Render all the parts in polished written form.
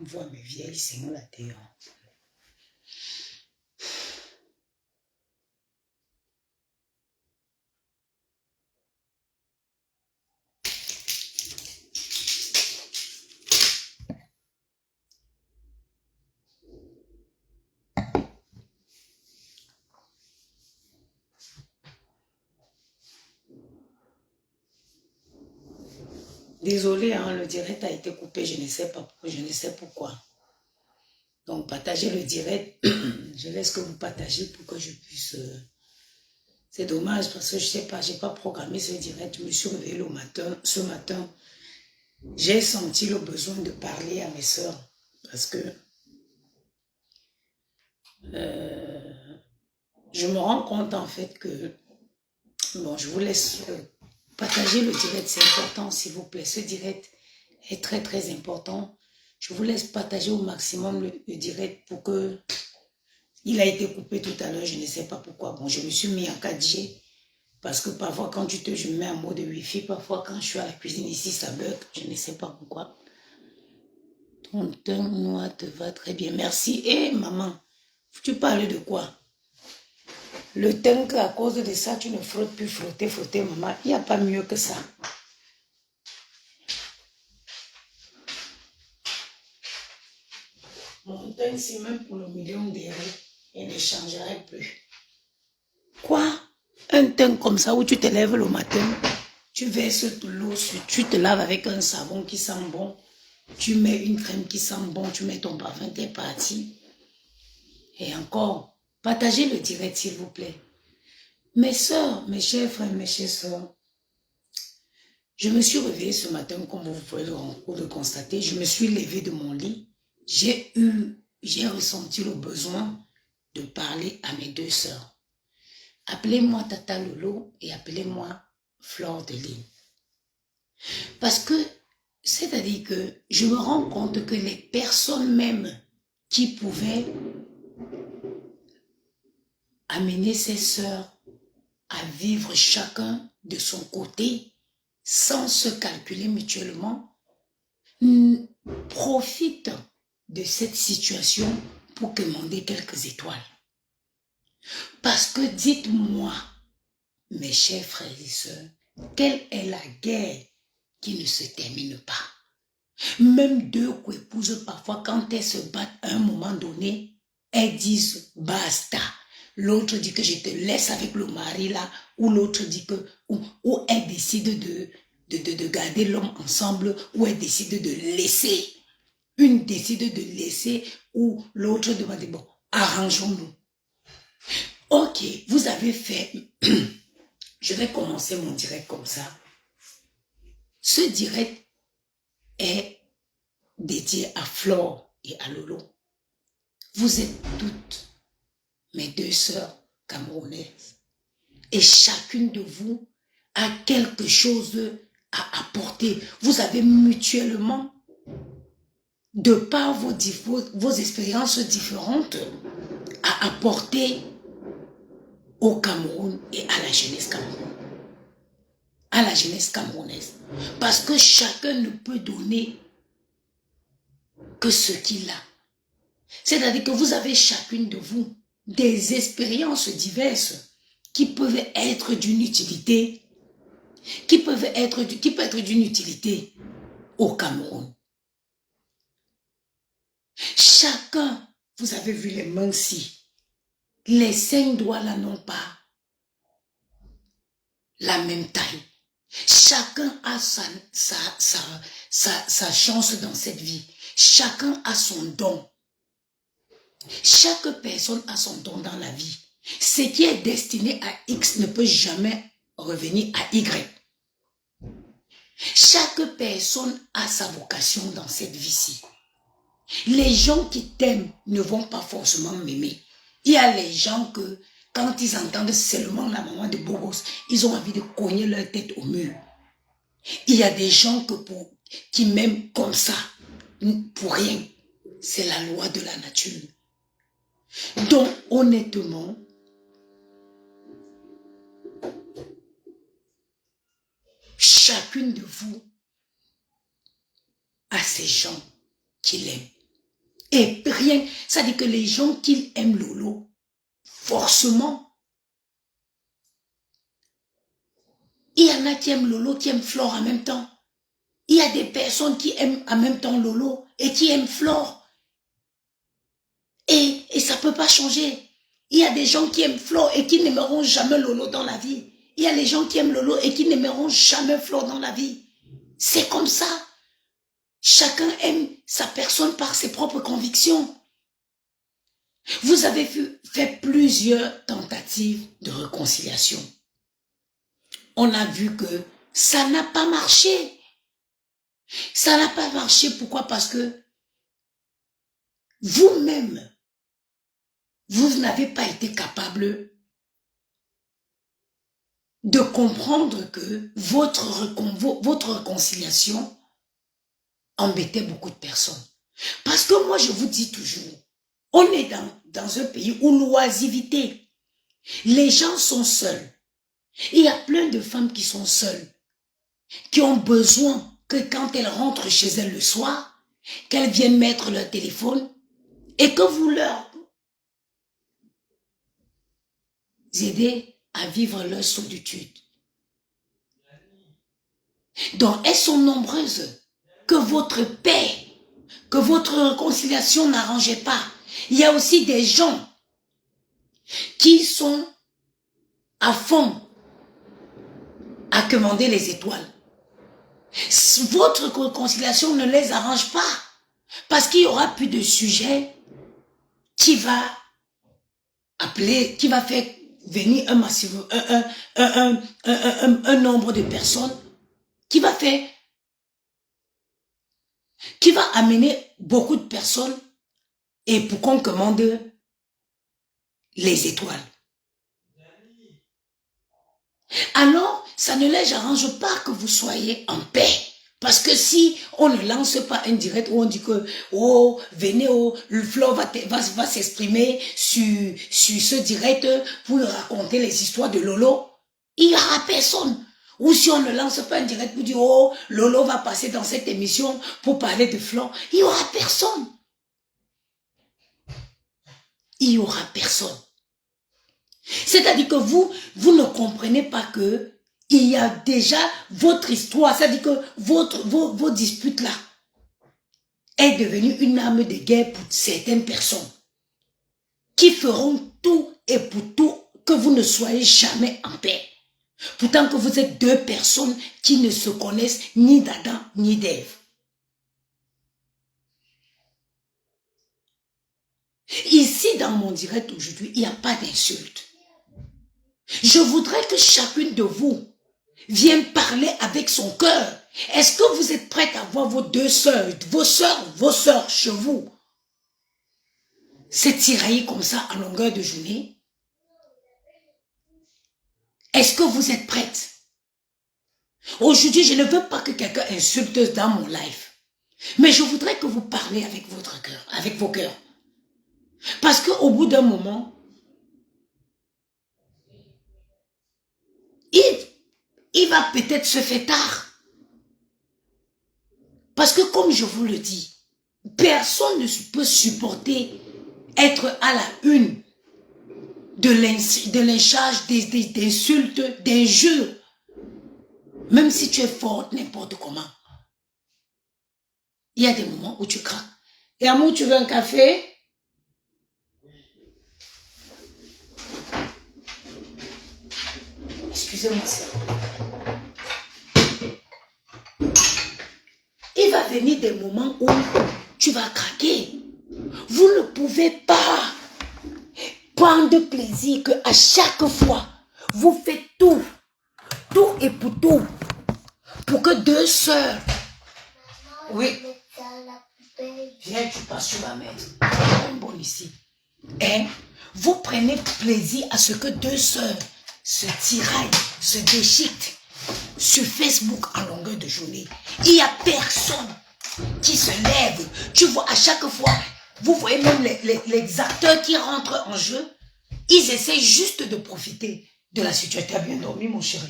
On voit mes vieilles seins là-dedans. Désolé, hein, le direct a été coupé, je ne sais pas, je ne sais pourquoi. Donc, partagez le direct. Je laisse que vous partagez pour que je puisse... C'est dommage parce que je ne sais pas, je n'ai pas programmé ce direct. Je me suis réveillée le matin, ce matin. J'ai senti le besoin de parler à mes sœurs parce que je me rends compte en fait que... Bon, je vous laisse partager le direct, c'est important s'il vous plaît. Ce direct est très très important. Je vous laisse partager au maximum le direct pour que... Il a été coupé tout à l'heure, je ne sais pas pourquoi. Bon, je me suis mis en 4G parce que parfois quand je me mets en mode Wi-Fi, parfois quand je suis à la cuisine ici, ça bug. Je ne sais pas pourquoi. Ton teint noir te va très bien. Merci. Eh maman, tu parles de quoi? Le teint qu'à cause de ça, tu ne frottes plus, frotter, maman. Il n'y a pas mieux que ça. Mon teint, c'est même pour le million d'euros. Il ne changerait plus. Quoi? Un teint comme ça où tu te lèves le matin, tu verses de l'eau, tu te laves avec un savon qui sent bon, tu mets une crème qui sent bon, tu mets ton parfum, t'es parti. Et encore, partagez le direct s'il vous plaît. Mes soeurs, mes chers frères, mes chères soeurs, je me suis réveillée ce matin, comme vous pouvez le constater, je me suis levée de mon lit, j'ai ressenti le besoin de parler à mes deux sœurs. Appelez-moi Tata Lolo et appelez-moi Fleur de Lys. Parce que, c'est-à-dire que je me rends compte que les personnes même qui pouvaient amener ces sœurs à vivre chacun de son côté sans se calculer mutuellement, profitent de cette situation pour commander quelques étoiles. Parce que dites-moi, mes chers frères et sœurs, quelle est la guerre qui ne se termine pas? Même deux co-épouses, parfois, quand elles se battent à un moment donné, elles disent basta. L'autre dit que je te laisse avec le mari là, ou l'autre dit que, ou elles décident de garder l'homme ensemble, ou elles décident de laisser. Une décide de laisser, ou l'autre demande, bon, arrangeons-nous. Ok, vous avez fait, je vais commencer mon direct comme ça. Ce direct est dédié à Flore et à Lolo. Vous êtes toutes mes deux sœurs camerounaises. Et chacune de vous a quelque chose à apporter. Vous avez mutuellement, de par vos expériences différentes, à apporter au Cameroun et à la jeunesse camerounaise. À la jeunesse camerounaise. Parce que chacun ne peut donner que ce qu'il a. C'est-à-dire que vous avez chacune de vous des expériences diverses qui peuvent être d'une utilité, qui peut être d'une utilité au Cameroun. Chacun, vous avez vu les mains-ci, les 5 doigts là n'ont pas la même taille. Chacun a sa chance dans cette vie. Chacun a son don. Chaque personne a son don dans la vie. Ce qui est destiné à X ne peut jamais revenir à Y. Chaque personne a sa vocation dans cette vie-ci. Les gens qui t'aiment ne vont pas forcément m'aimer. Il y a les gens que, quand ils entendent seulement la maman de Bogos, ils ont envie de cogner leur tête au mur. Il y a des gens qui m'aiment comme ça, pour rien. C'est la loi de la nature. Donc, honnêtement, chacune de vous a ces gens qui l'aiment. Et rien, ça dit que les gens qui aiment Lolo, forcément, il y en a qui aiment Lolo, qui aiment Flore en même temps. Il y a des personnes qui aiment en même temps Lolo et qui aiment Flore. Et ça ne peut pas changer. Il y a des gens qui aiment Flore et qui n'aimeront jamais Lolo dans la vie. Il y a les gens qui aiment Lolo et qui n'aimeront jamais Flore dans la vie. C'est comme ça. Chacun aime sa personne par ses propres convictions. Vous avez fait plusieurs tentatives de réconciliation. On a vu que ça n'a pas marché. Ça n'a pas marché. Pourquoi? Parce que vous-même, vous n'avez pas été capable de comprendre que votre réconciliation embêtait beaucoup de personnes. Parce que moi, je vous dis toujours, on est dans un pays où l'oisiveté, les gens sont seuls. Il y a plein de femmes qui sont seules, qui ont besoin que quand elles rentrent chez elles le soir, qu'elles viennent mettre leur téléphone et que vous leur aidez à vivre leur solitude. Donc, elles sont nombreuses. Que votre paix, que votre réconciliation n'arrangeait pas. Il y a aussi des gens qui sont à fond à commander les étoiles. Votre réconciliation ne les arrange pas. Parce qu'il y aura plus de sujets qui va appeler, qui va faire venir un massif, un nombre de personnes, qui va amener beaucoup de personnes et pour qu'on commande les étoiles. Alors, ça ne les arrange pas que vous soyez en paix. Parce que si on ne lance pas un direct où on dit que, oh, venez, oh, le Flore va s'exprimer sur ce direct pour raconter les histoires de Lolo, il n'y aura personne. Ou si on ne lance pas un direct pour dire, oh, Lolo va passer dans cette émission pour parler de Flore, il n'y aura personne. Il n'y aura personne. C'est-à-dire que vous ne comprenez pas que il y a déjà votre histoire, c'est-à-dire que vos disputes-là est devenue une arme de guerre pour certaines personnes qui feront tout et pour tout que vous ne soyez jamais en paix. Pourtant que vous êtes deux personnes qui ne se connaissent ni d'Adam ni d'Ève. Ici, dans mon direct aujourd'hui, il n'y a pas d'insulte. Je voudrais que chacune de vous vienne parler avec son cœur. Est-ce que vous êtes prête à voir vos deux sœurs, vos sœurs chez vous, se tirailler comme ça à longueur de journée? Est-ce que vous êtes prête? Aujourd'hui, je ne veux pas que quelqu'un insulte dans mon live. Mais je voudrais que vous parlez avec votre cœur, avec vos cœurs. Parce qu'au bout d'un moment, il va peut-être se faire tard. Parce que comme je vous le dis, personne ne peut supporter être à la une de lynchage, des insultes, d'injures. Même si tu es forte, n'importe comment. Il y a des moments où tu craques. Et amour, tu veux un café? Excusez-moi ça. Il va venir des moments où tu vas craquer. Vous ne pouvez pas prendre plaisir qu'à chaque fois, vous faites tout et pour tout, pour que deux sœurs, oui, viens, tu passes sur la mère, bon ici, hein? Vous prenez plaisir à ce que deux sœurs se tiraillent, se déchiquent sur Facebook en longueur de journée. Il n'y a personne qui se lève. Tu vois, à chaque fois, vous voyez même les acteurs qui rentrent en jeu, ils essaient juste de profiter de la situation. Tu as bien dormi, mon chéri?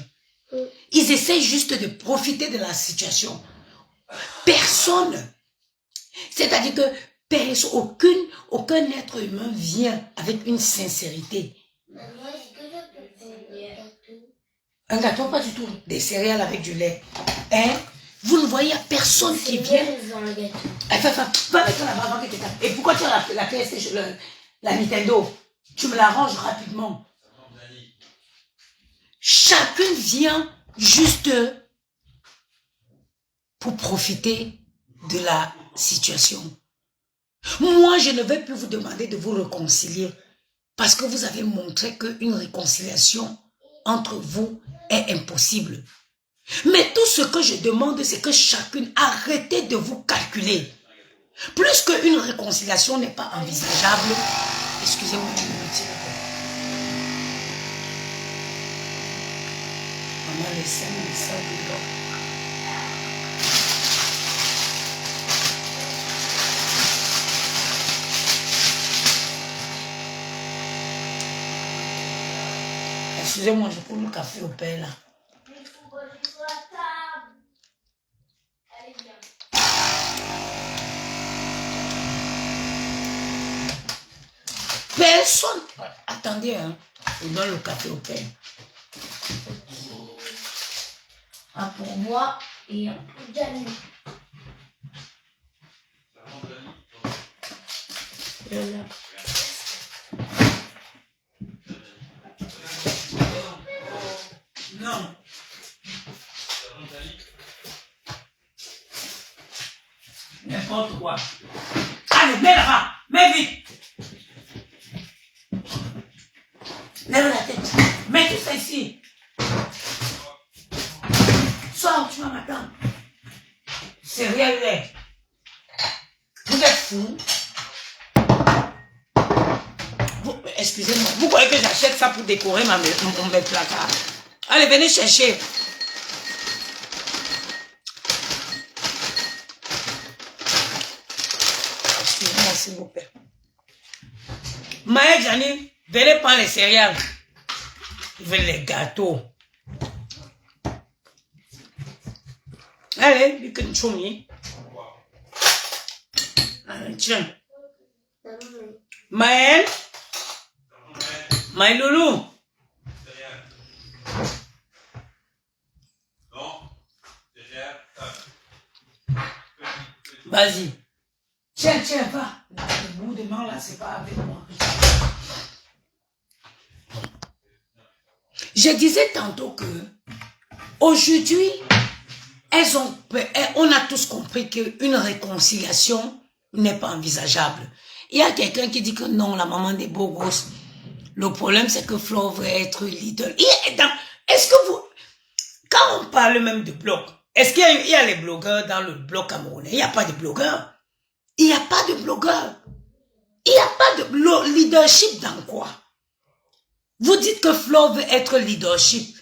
Ils essaient juste de profiter de la situation. Personne. C'est-à-dire que Aucun être humain vient avec une sincérité. Maman, est-ce que je peux prendre un gâteau? Un gâteau, pas du tout. Des céréales avec du lait. Hein? Vous ne voyez personne qui vient. Un gâteau. Va mettre là-bas avant que tu t'appelles. Et pourquoi tu as la PlayStation, la Nintendo? Tu me l'arranges rapidement. Chacun vient juste pour profiter de la situation. Moi, je ne vais plus vous demander de vous réconcilier parce que vous avez montré qu'une réconciliation entre vous est impossible. Mais tout ce que je demande, c'est que chacune arrêtez de vous calculer. Plus qu'une réconciliation n'est pas envisageable, excusez-moi, je me tire. Maman, les seins, excusez-moi, je prends le café au père là. Il faut que je sois à table. Allez, viens. Personne. Attendez, hein. Je donne le café au père. Un pour moi et un pour Gianni. Voilà. Non. N'importe quoi. Allez, mets là-bas. Mets vite. Lève la tête. Mets tout ça ici. Sors, tu vas m'attendre. C'est rien lait. Vous êtes fous. Excusez-moi. Vous croyez que j'achète ça pour décorer mes placards? Allez, venez chercher. Excusez-moi, s'il vous plaît. Maë, Gianni, venez prendre les céréales. Ils veulent les gâteaux. Allez, you can show me. Allez, tiens. Maël. Maël Loulou. Vas-y. Tiens, va. Le bout de main là, c'est pas avec moi. Je disais tantôt que aujourd'hui, on a tous compris qu'une réconciliation n'est pas envisageable. Il y a quelqu'un qui dit que non, la maman des beaux gosses. Le problème, c'est que Flo veut être l'idole. Est-ce que vous... Quand on parle même de bloc, est-ce qu'il y a les blogueurs dans le bloc camerounais? Il n'y a pas de blogueurs. Il n'y a pas de blogueurs. Il n'y a pas de leadership dans quoi? Vous dites que Flo veut être leadership.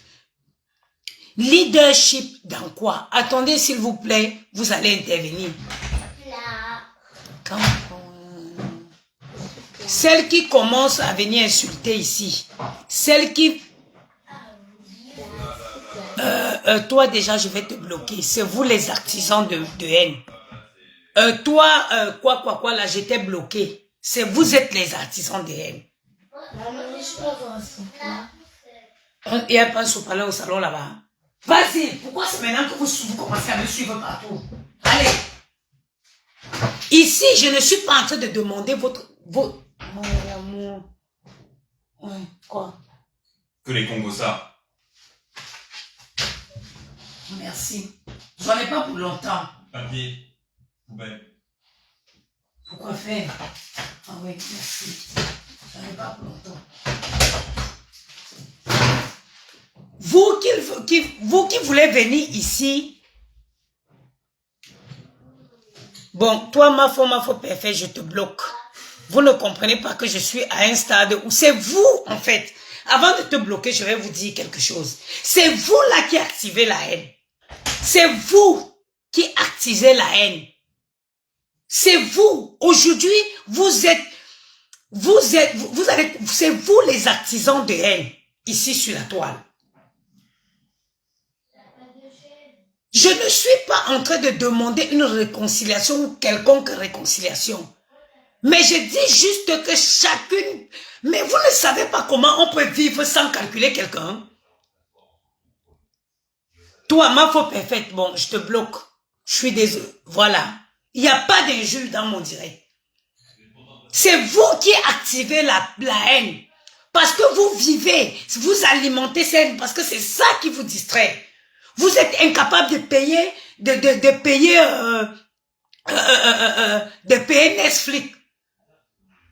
Leadership dans quoi? Attendez, s'il vous plaît, vous allez intervenir. Là. Celle qui commence à venir insulter ici, celle qui... toi déjà, je vais te bloquer. C'est vous les artisans de haine. Toi, quoi, là, j'étais bloqué. Vous êtes les artisans de haine. Il n'y a pas un sopalin au salon là-bas. Vas-y, pourquoi c'est maintenant que vous commencez à me suivre partout? Allez. Ici, je ne suis pas en train de demander votre... Mon amour. Quoi? Que les Congossas. Merci. J'en ai pas pour longtemps. Papier. Poubelle. Pourquoi faire? Ah oui, merci. J'en ai pas pour longtemps. Vous qui voulez venir ici, bon, toi, ma foi parfait, je te bloque. Vous ne comprenez pas que je suis à un stade où c'est vous, en fait. Avant de te bloquer, je vais vous dire quelque chose. C'est vous là qui activez la haine. C'est vous qui activez la haine. C'est vous. Aujourd'hui, c'est vous les artisans de haine, ici sur la toile. Je ne suis pas en train de demander une réconciliation ou quelconque réconciliation. Mais je dis juste que chacune... Mais vous ne savez pas comment on peut vivre sans calculer quelqu'un. Toi, ma faute parfaite, bon, je te bloque. Je suis désolé. Voilà. Il n'y a pas d'injure dans mon direct. C'est vous qui activez la haine. Parce que vous vivez, vous alimentez cette haine, parce que c'est ça qui vous distrait. Vous êtes incapable de payer, de payer Netflix.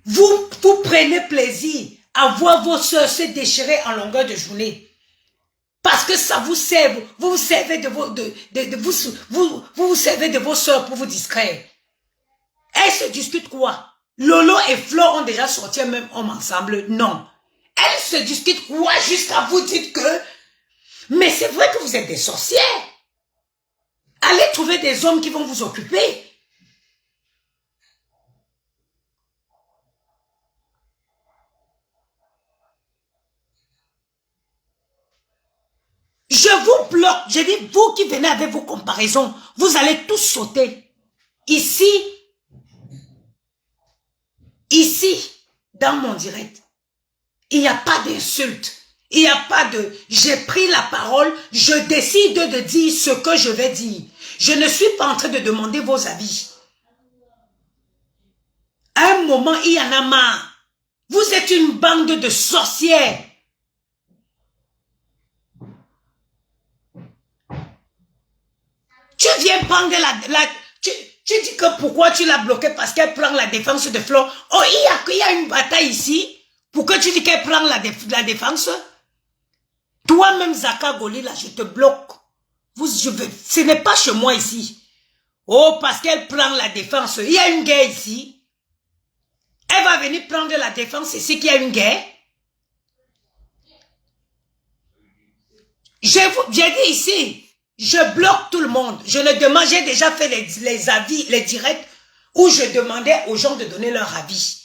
Vous prenez plaisir à voir vos soeurs se déchirer en longueur de journée. Parce que ça vous sert, vous vous servez de vous servez de vos soeurs pour vous distraire. Elles se discutent quoi? Lolo et Flo ont déjà sorti un même homme ensemble? Non. Elles se discutent quoi jusqu'à vous dire que... Mais c'est vrai que vous êtes des sorcières. Allez trouver des hommes qui vont vous occuper. Je vous bloque. Je dis, vous qui venez avec vos comparaisons, vous allez tous sauter. Ici, dans mon direct, il n'y a pas d'insulte. Il n'y a pas de, j'ai pris la parole, je décide de dire ce que je vais dire. Je ne suis pas en train de demander vos avis. À un moment, il y en a marre. Vous êtes une bande de sorcières. Tu viens prendre tu dis que pourquoi tu l'as bloquée parce qu'elle prend la défense de Flo. Oh, il y a une bataille ici. Pour que tu dis qu'elle prend la défense. Toi-même, Zaka Goli, là, je te bloque. Ce n'est pas chez moi ici. Oh, parce qu'elle prend la défense. Il y a une guerre ici. Elle va venir prendre la défense ici qu'il y a une guerre. J'ai dit ici, je bloque tout le monde. Je ne demande, j'ai déjà fait les avis, les directs, où je demandais aux gens de donner leur avis.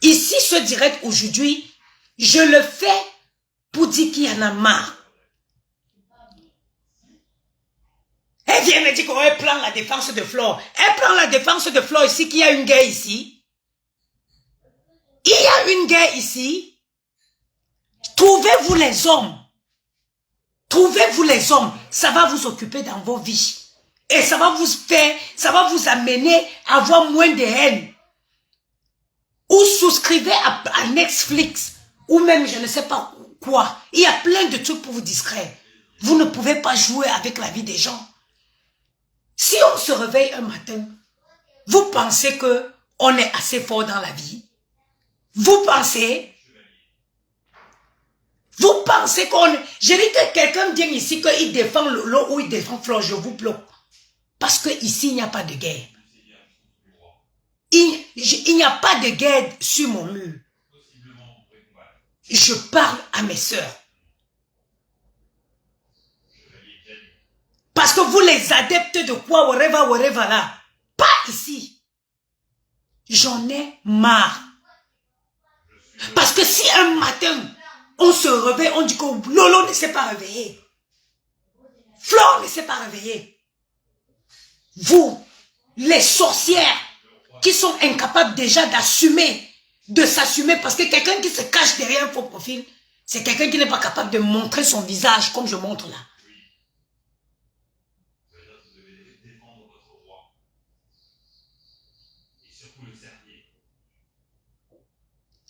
Ici, ce direct aujourd'hui, je le fais pour dire qu'il y en a marre. Elle vient me dire qu'elle prend la défense de Flore. Elle prend la défense de Flore ici, qu'il y a une guerre ici. Il y a une guerre ici. Trouvez-vous les hommes. Trouvez-vous les hommes. Ça va vous occuper dans vos vies. Et ça va vous amener à avoir moins de haine. Ou souscrivez à Netflix. Ou même, je ne sais pas quoi. Il y a plein de trucs pour vous distraire. Vous ne pouvez pas jouer avec la vie des gens. Si on se réveille un matin, vous pensez que on est assez fort dans la vie? Vous pensez qu'on... Je dis que quelqu'un vient ici, qu'il défend Lolo ou il défend Flo, je vous bloque. Parce que ici, il n'y a pas de guerre. Il n'y a pas de guerre sur mon mur. Je parle à mes sœurs. Parce que vous les adeptes de quoi, whatever là, pas ici. J'en ai marre. Parce que si un matin, on se réveille, on dit que Lolo ne s'est pas réveillé. Flore ne s'est pas réveillé. Vous, les sorcières, qui sont incapables déjà d'assumer, de s'assumer, parce que quelqu'un qui se cache derrière un faux profil, c'est quelqu'un qui n'est pas capable de montrer son visage comme je montre là.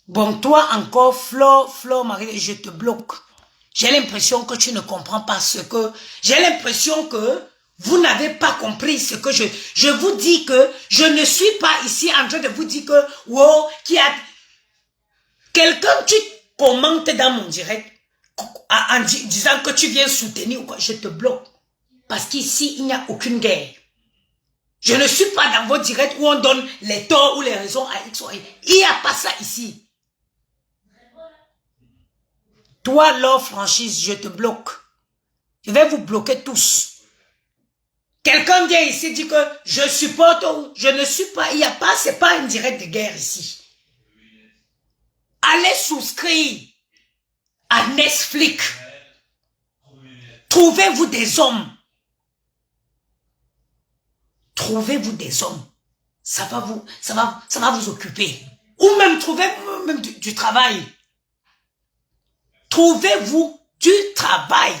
Bon, toi encore, Flo, Marie, je te bloque. J'ai l'impression que tu ne comprends pas ce que... J'ai l'impression que vous n'avez pas compris ce que je vous dis que je ne suis pas ici en train de vous dire que... Wow, qui a... Quelqu'un qui commente dans mon direct en disant que tu viens soutenir ou quoi, je te bloque. Parce qu'ici, il n'y a aucune guerre. Je ne suis pas dans vos directs où on donne les torts ou les raisons à X ou Y. Il n'y a pas ça ici. Toi, Lord Franchise, je te bloque. Je vais vous bloquer tous. Quelqu'un vient ici dit que je supporte ou je ne suis pas. Il n'y a pas, c'est pas un direct de guerre ici. Allez souscrire à Netflix. Trouvez-vous des hommes. Trouvez-vous des hommes. ça va vous occuper. Ou même trouver même du travail. Trouvez-vous du travail.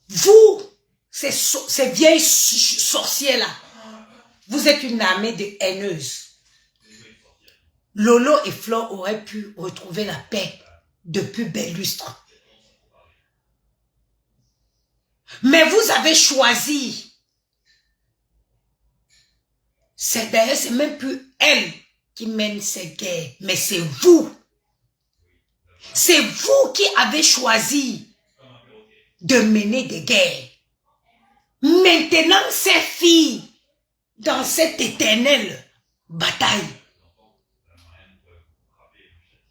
Vous, ces vieilles sorcières-là, vous êtes une armée de haineuses. Lolo et Flore auraient pu retrouver la paix depuis bel lustre. Mais vous avez choisi. D'ailleurs, c'est même plus elle qui mène ces guerres, mais c'est vous. C'est vous qui avez choisi de mener des guerres. Maintenant, ces filles, dans cette éternelle bataille,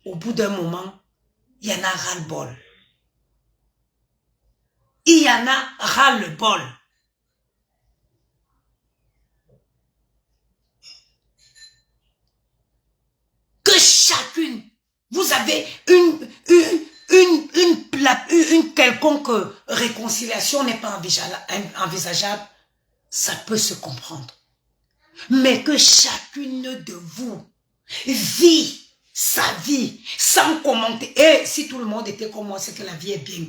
au bout d'un moment, il y en a ras-le-bol. Il y en a ras-le-bol. Que chacune, vous avez une quelconque réconciliation n'est pas envisageable, ça peut se comprendre. Mais que chacune de vous vit sa vie sans commenter. Et si tout le monde était comme moi, c'est que la vie est bien.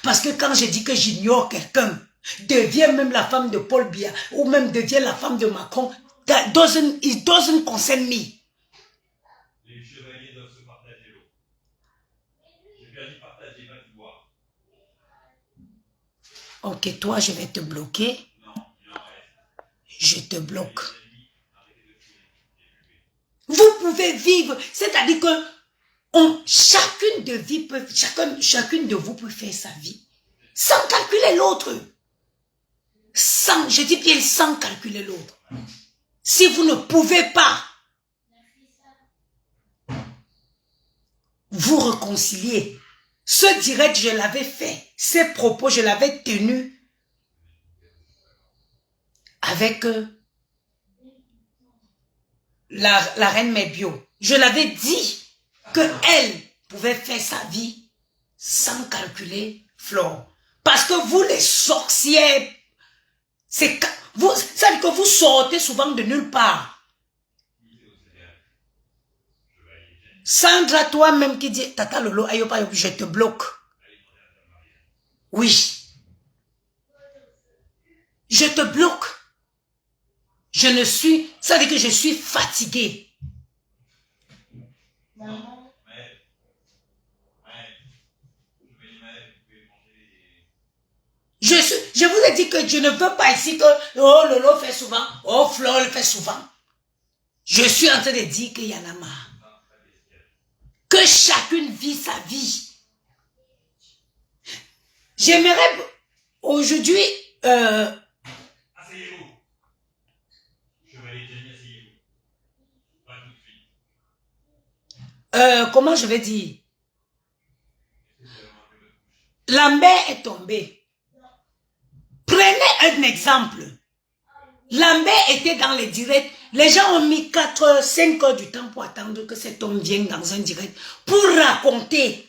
Parce que quand je dis que j'ignore quelqu'un, devient même la femme de Paul Biya, ou même devient la femme de Macron, it doesn't concern me. Les chevaliers doivent se partager l'eau. J'ai bien dit partager, pas tout boire. Ok, toi, je vais te bloquer. Non, il en reste. Je te bloque. Vous pouvez vivre, c'est-à-dire que chacune de vous peut faire sa vie sans calculer l'autre. Je dis bien sans calculer l'autre. Si vous ne pouvez pas vous réconcilier, ce direct, je l'avais fait, ces propos, je l'avais tenu avec la reine Mebio. Je l'avais dit qu'elle pouvait faire sa vie sans calculer Flore. Parce que vous les sorcières, ça veut dire que vous sortez souvent de nulle part. Sandra, toi-même qui dit, Tata Lolo, Ayopa, je te bloque. Oui. Je te bloque. Ça veut dire que je suis fatiguée. Je vous ai dit que je ne veux pas ici que oh Lolo fait souvent, oh Flore le fait souvent. Je suis en train de dire qu'il y en a marre. Que chacune vit sa vie. J'aimerais aujourd'hui Asseyez-vous. Chevalier Jenny, asseyez-vous. Pas tout de suite. comment je vais dire? Lambert est tombé. Prenez un exemple. Lambert était dans les directs. Les gens ont mis 4-5 heures du temps pour attendre que cet homme vienne dans un direct pour raconter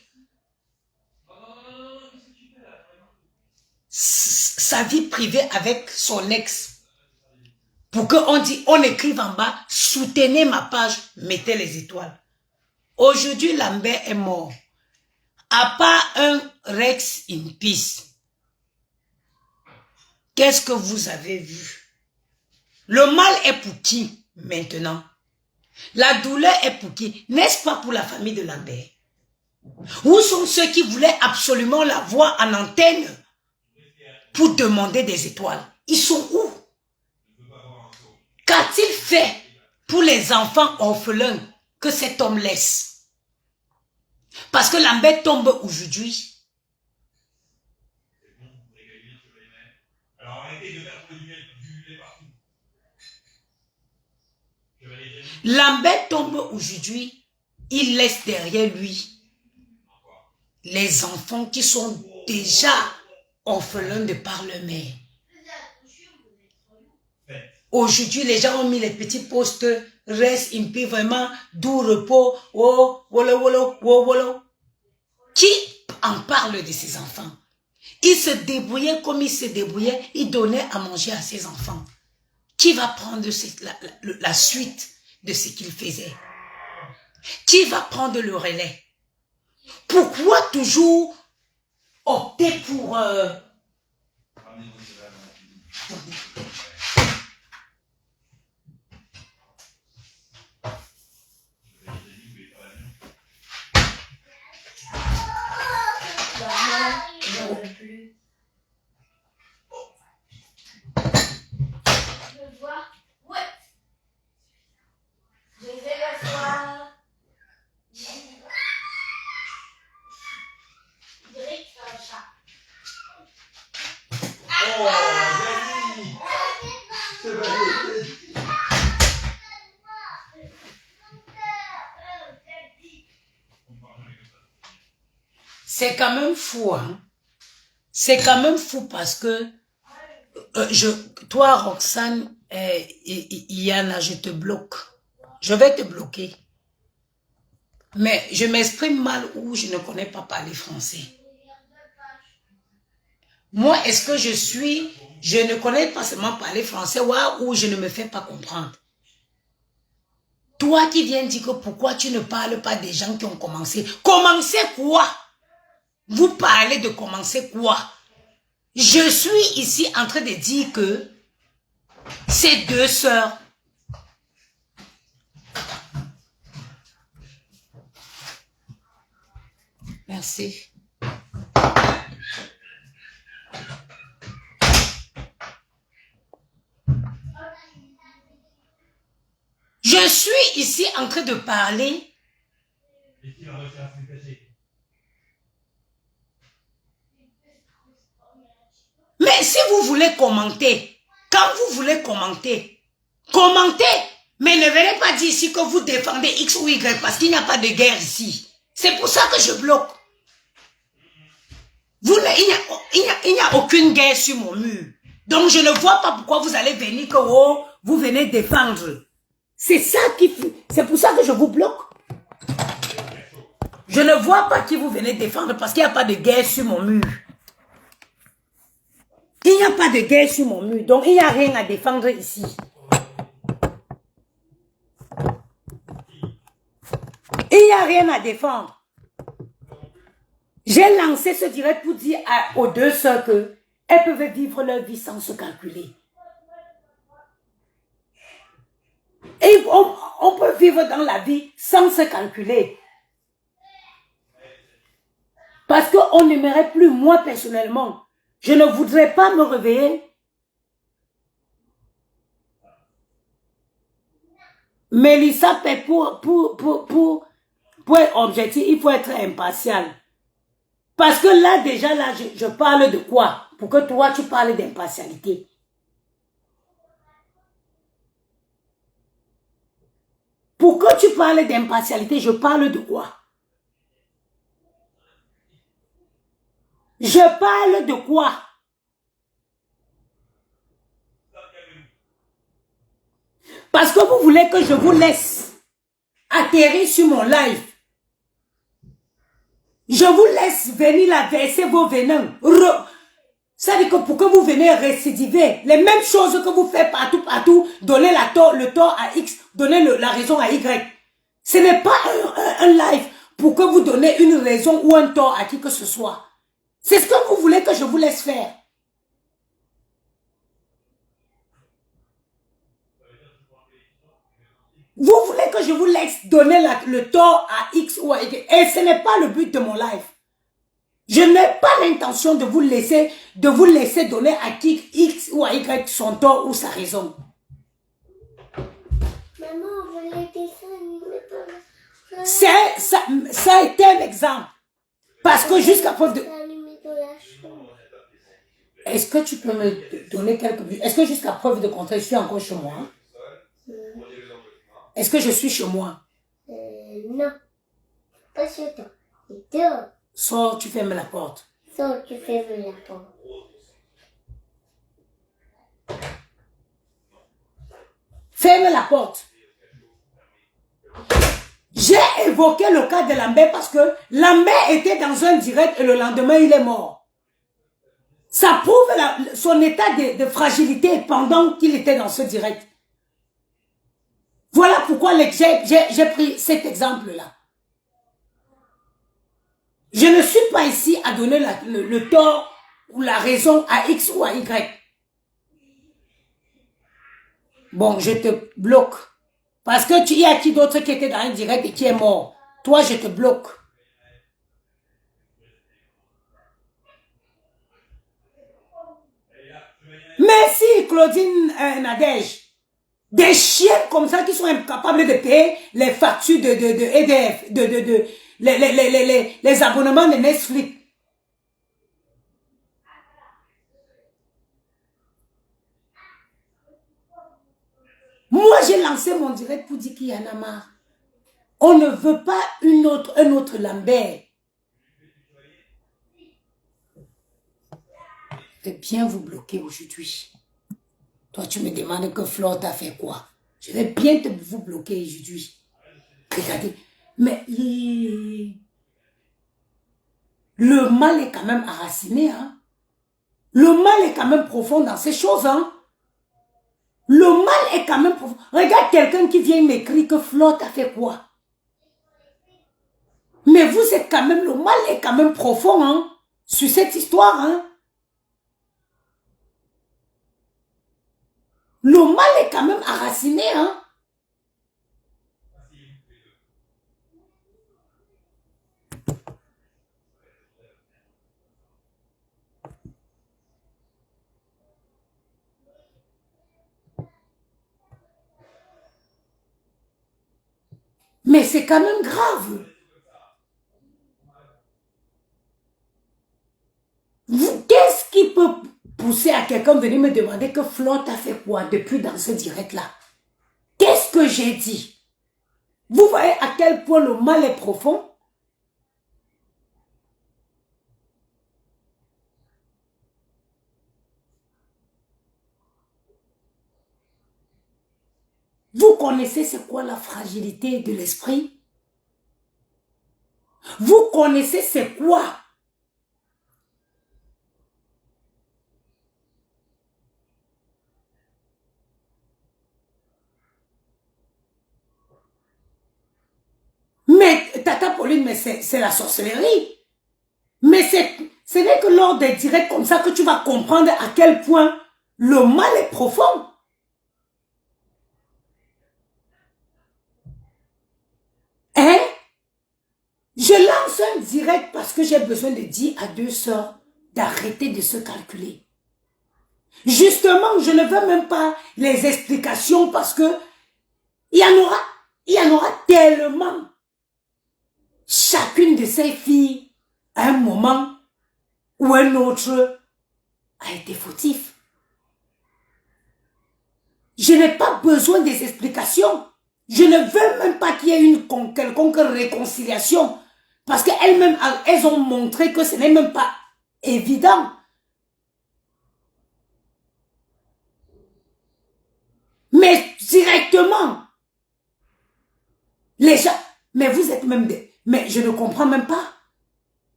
sa vie privée avec son ex. Pour qu'on écrive en bas, soutenez ma page, mettez les étoiles. Aujourd'hui, Lambert est mort. À part un Rex in peace. Qu'est-ce que vous avez vu? Le mal est pour qui maintenant? La douleur est pour qui? N'est-ce pas pour la famille de Lambert? Où sont ceux qui voulaient absolument la voir en antenne pour demander des étoiles? Ils sont où? Qu'a-t-il fait pour les enfants orphelins que cet homme laisse? Parce que Lambert tombe aujourd'hui. Alors arrêtez de faire du lait partout. Lambert tombe aujourd'hui. Il laisse derrière lui les enfants qui sont déjà orphelins de par leur mère. Aujourd'hui, les gens ont mis les petits postes, reste in paix, vraiment, doux repos, oh, wolo, wolo, oh, wolo. Qui en parle de ses enfants? Il se débrouillait comme il se débrouillait, il donnait à manger à ses enfants. Qui va prendre la suite de ce qu'il faisait? Qui va prendre le relais? Pourquoi toujours opter pour... Je vois. Ouais. Je vais m'asseoir. Je dirais que c'est un chat. Oh, Yannick! C'est magnifique! C'est quand même fou, hein? C'est quand même fou parce que toi, Roxane, Yana, je te bloque. Je vais te bloquer. Mais je m'exprime mal ou je ne connais pas parler français. Moi, est-ce que je ne connais pas seulement parler français ou je ne me fais pas comprendre? Toi qui viens dire que pourquoi tu ne parles pas des gens qui ont commencé. Commencer quoi? Vous parlez de commencer quoi? Je suis ici en train de dire que ces deux sœurs, merci. Je suis ici en train de parler. Mais si vous voulez commenter, quand vous voulez commenter, commentez. Mais ne venez pas dire ici que vous défendez X ou Y parce qu'il n'y a pas de guerre ici. C'est pour ça que je bloque. Il n'y a aucune guerre sur mon mur. Donc je ne vois pas pourquoi vous allez venir que vous venez défendre. C'est ça c'est pour ça que je vous bloque. Je ne vois pas qui vous venez défendre parce qu'il n'y a pas de guerre sur mon mur. Il n'y a pas de guerre sur mon mur, donc il n'y a rien à défendre ici. Il n'y a rien à défendre. J'ai lancé ce direct pour dire aux deux sœurs qu'elles peuvent vivre leur vie sans se calculer. Et on peut vivre dans la vie sans se calculer. Parce qu'on n'aimerait plus, moi personnellement, je ne voudrais pas me réveiller. Mélissa, pour être objectif, il faut être impartial. Parce que là, déjà, là, je parle de quoi? Pour que toi, tu parles d'impartialité. Pour que tu parles d'impartialité, je parle de quoi? Je parle de quoi? Parce que vous voulez que je vous laisse atterrir sur mon live. Je vous laisse venir la verser vos venins. Ça veut dire que pour que vous venez récidiver, les mêmes choses que vous faites partout, donner le tort à X, donner la raison à Y. Ce n'est pas un live pour que vous donnez une raison ou un tort à qui que ce soit. C'est ce que vous voulez que je vous laisse faire. Vous voulez que je vous laisse donner le tort à X ou à Y. Et ce n'est pas le but de mon live. Je n'ai pas l'intention de vous laisser donner à qui X ou à Y son tort ou sa raison. Maman, on voulait descendre. Ça a été un exemple. Parce que jusqu'à preuve de... Est-ce que tu peux me donner quelques minutes? Est-ce que jusqu'à preuve de contraire, je suis encore chez moi? Est-ce que je suis chez moi? Non. Pas chez toi. C'est dehors. Sors, tu fermes la porte. Sors, tu fermes la porte. Ferme la porte. J'ai évoqué le cas de Lambert parce que Lambert était dans un direct et le lendemain, il est mort. Ça prouve son état de fragilité pendant qu'il était dans ce direct. Voilà pourquoi j'ai pris cet exemple-là. Je ne suis pas ici à donner le tort ou la raison à X ou à Y. Bon, je te bloque. Parce que il y a qui d'autre qui était dans un direct et qui est mort. Toi, je te bloque. Merci, Claudine Nadège. Des chiens comme ça qui sont incapables de payer les factures de EDF, les abonnements de Netflix. Moi, j'ai lancé mon direct pour dire qu'il y en a marre. On ne veut pas un autre Lambert. Je vais bien vous bloquer aujourd'hui. Toi, tu me demandes que Flore t'a fait quoi? Je vais bien vous bloquer aujourd'hui. Regardez. Mais le mal est quand même enraciné. Hein? Le mal est quand même profond dans ces choses. Hein? Le mal est quand même profond. Regarde quelqu'un qui vient m'écrire que Flore t'a fait quoi? Mais vous êtes quand même, le mal est quand même profond hein, sur cette histoire. Hein? Le mal est quand même enraciné. Hein? Mais c'est quand même grave. Qu'est-ce qui peut pousser à quelqu'un de venir me demander que Flore t'a fait quoi depuis dans ce direct-là? Qu'est-ce que j'ai dit? Vous voyez à quel point le mal est profond? Vous connaissez c'est quoi la fragilité de l'esprit? Vous connaissez c'est quoi? Mais, Tata Pauline, mais c'est la sorcellerie. Mais ce n'est que lors des directs comme ça que tu vas comprendre à quel point le mal est profond. Hein? Je lance un direct parce que j'ai besoin de dire à deux sœurs d'arrêter de se calculer. Justement, je ne veux même pas les explications parce que il y en aura tellement. Chacune de ces filles, à un moment ou un autre, a été fautif. Je n'ai pas besoin des explications. Je ne veux même pas qu'il y ait une quelconque réconciliation. Parce qu'elles-mêmes, elles ont montré que ce n'est même pas évident. Mais directement, les gens, mais vous êtes même des... Mais je ne comprends même pas.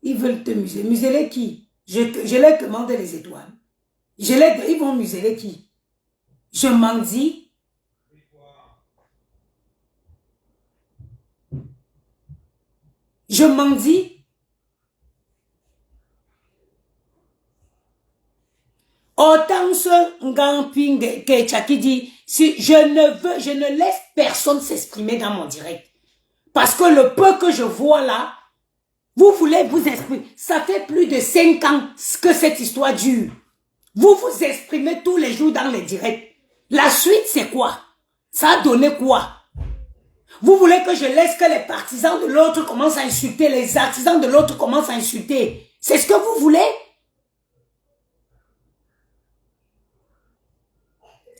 Ils veulent te museler. Museler qui? Je leur demande les étoiles. Ils vont museler qui? Je m'en dis. Je m'en dis. Autant ce Ngamping qui dit, si je ne laisse personne s'exprimer dans mon direct. Parce que le peu que je vois là, vous voulez vous exprimer. Ça fait plus de 5 ans que cette histoire dure. Vous vous exprimez tous les jours dans les directs. La suite, c'est quoi? Ça a donné quoi? Vous voulez que je laisse que les partisans de l'autre commencent à insulter, les artisans de l'autre commencent à insulter. C'est ce que vous voulez?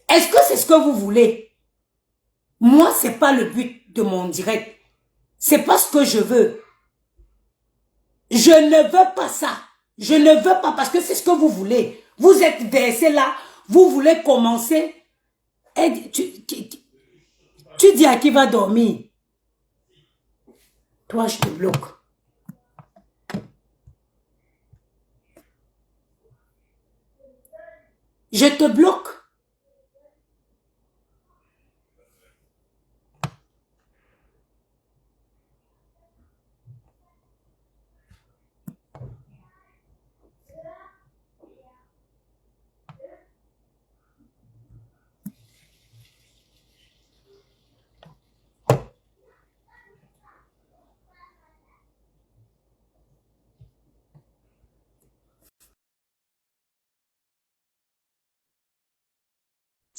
Est-ce que c'est ce que vous voulez? Moi, c'est pas le but de mon direct. C'est pas ce que je veux. Je ne veux pas ça. Je ne veux pas parce que c'est ce que vous voulez. Vous êtes versé là. Vous voulez commencer. Et tu dis à qui va dormir? Toi, je te bloque. Je te bloque.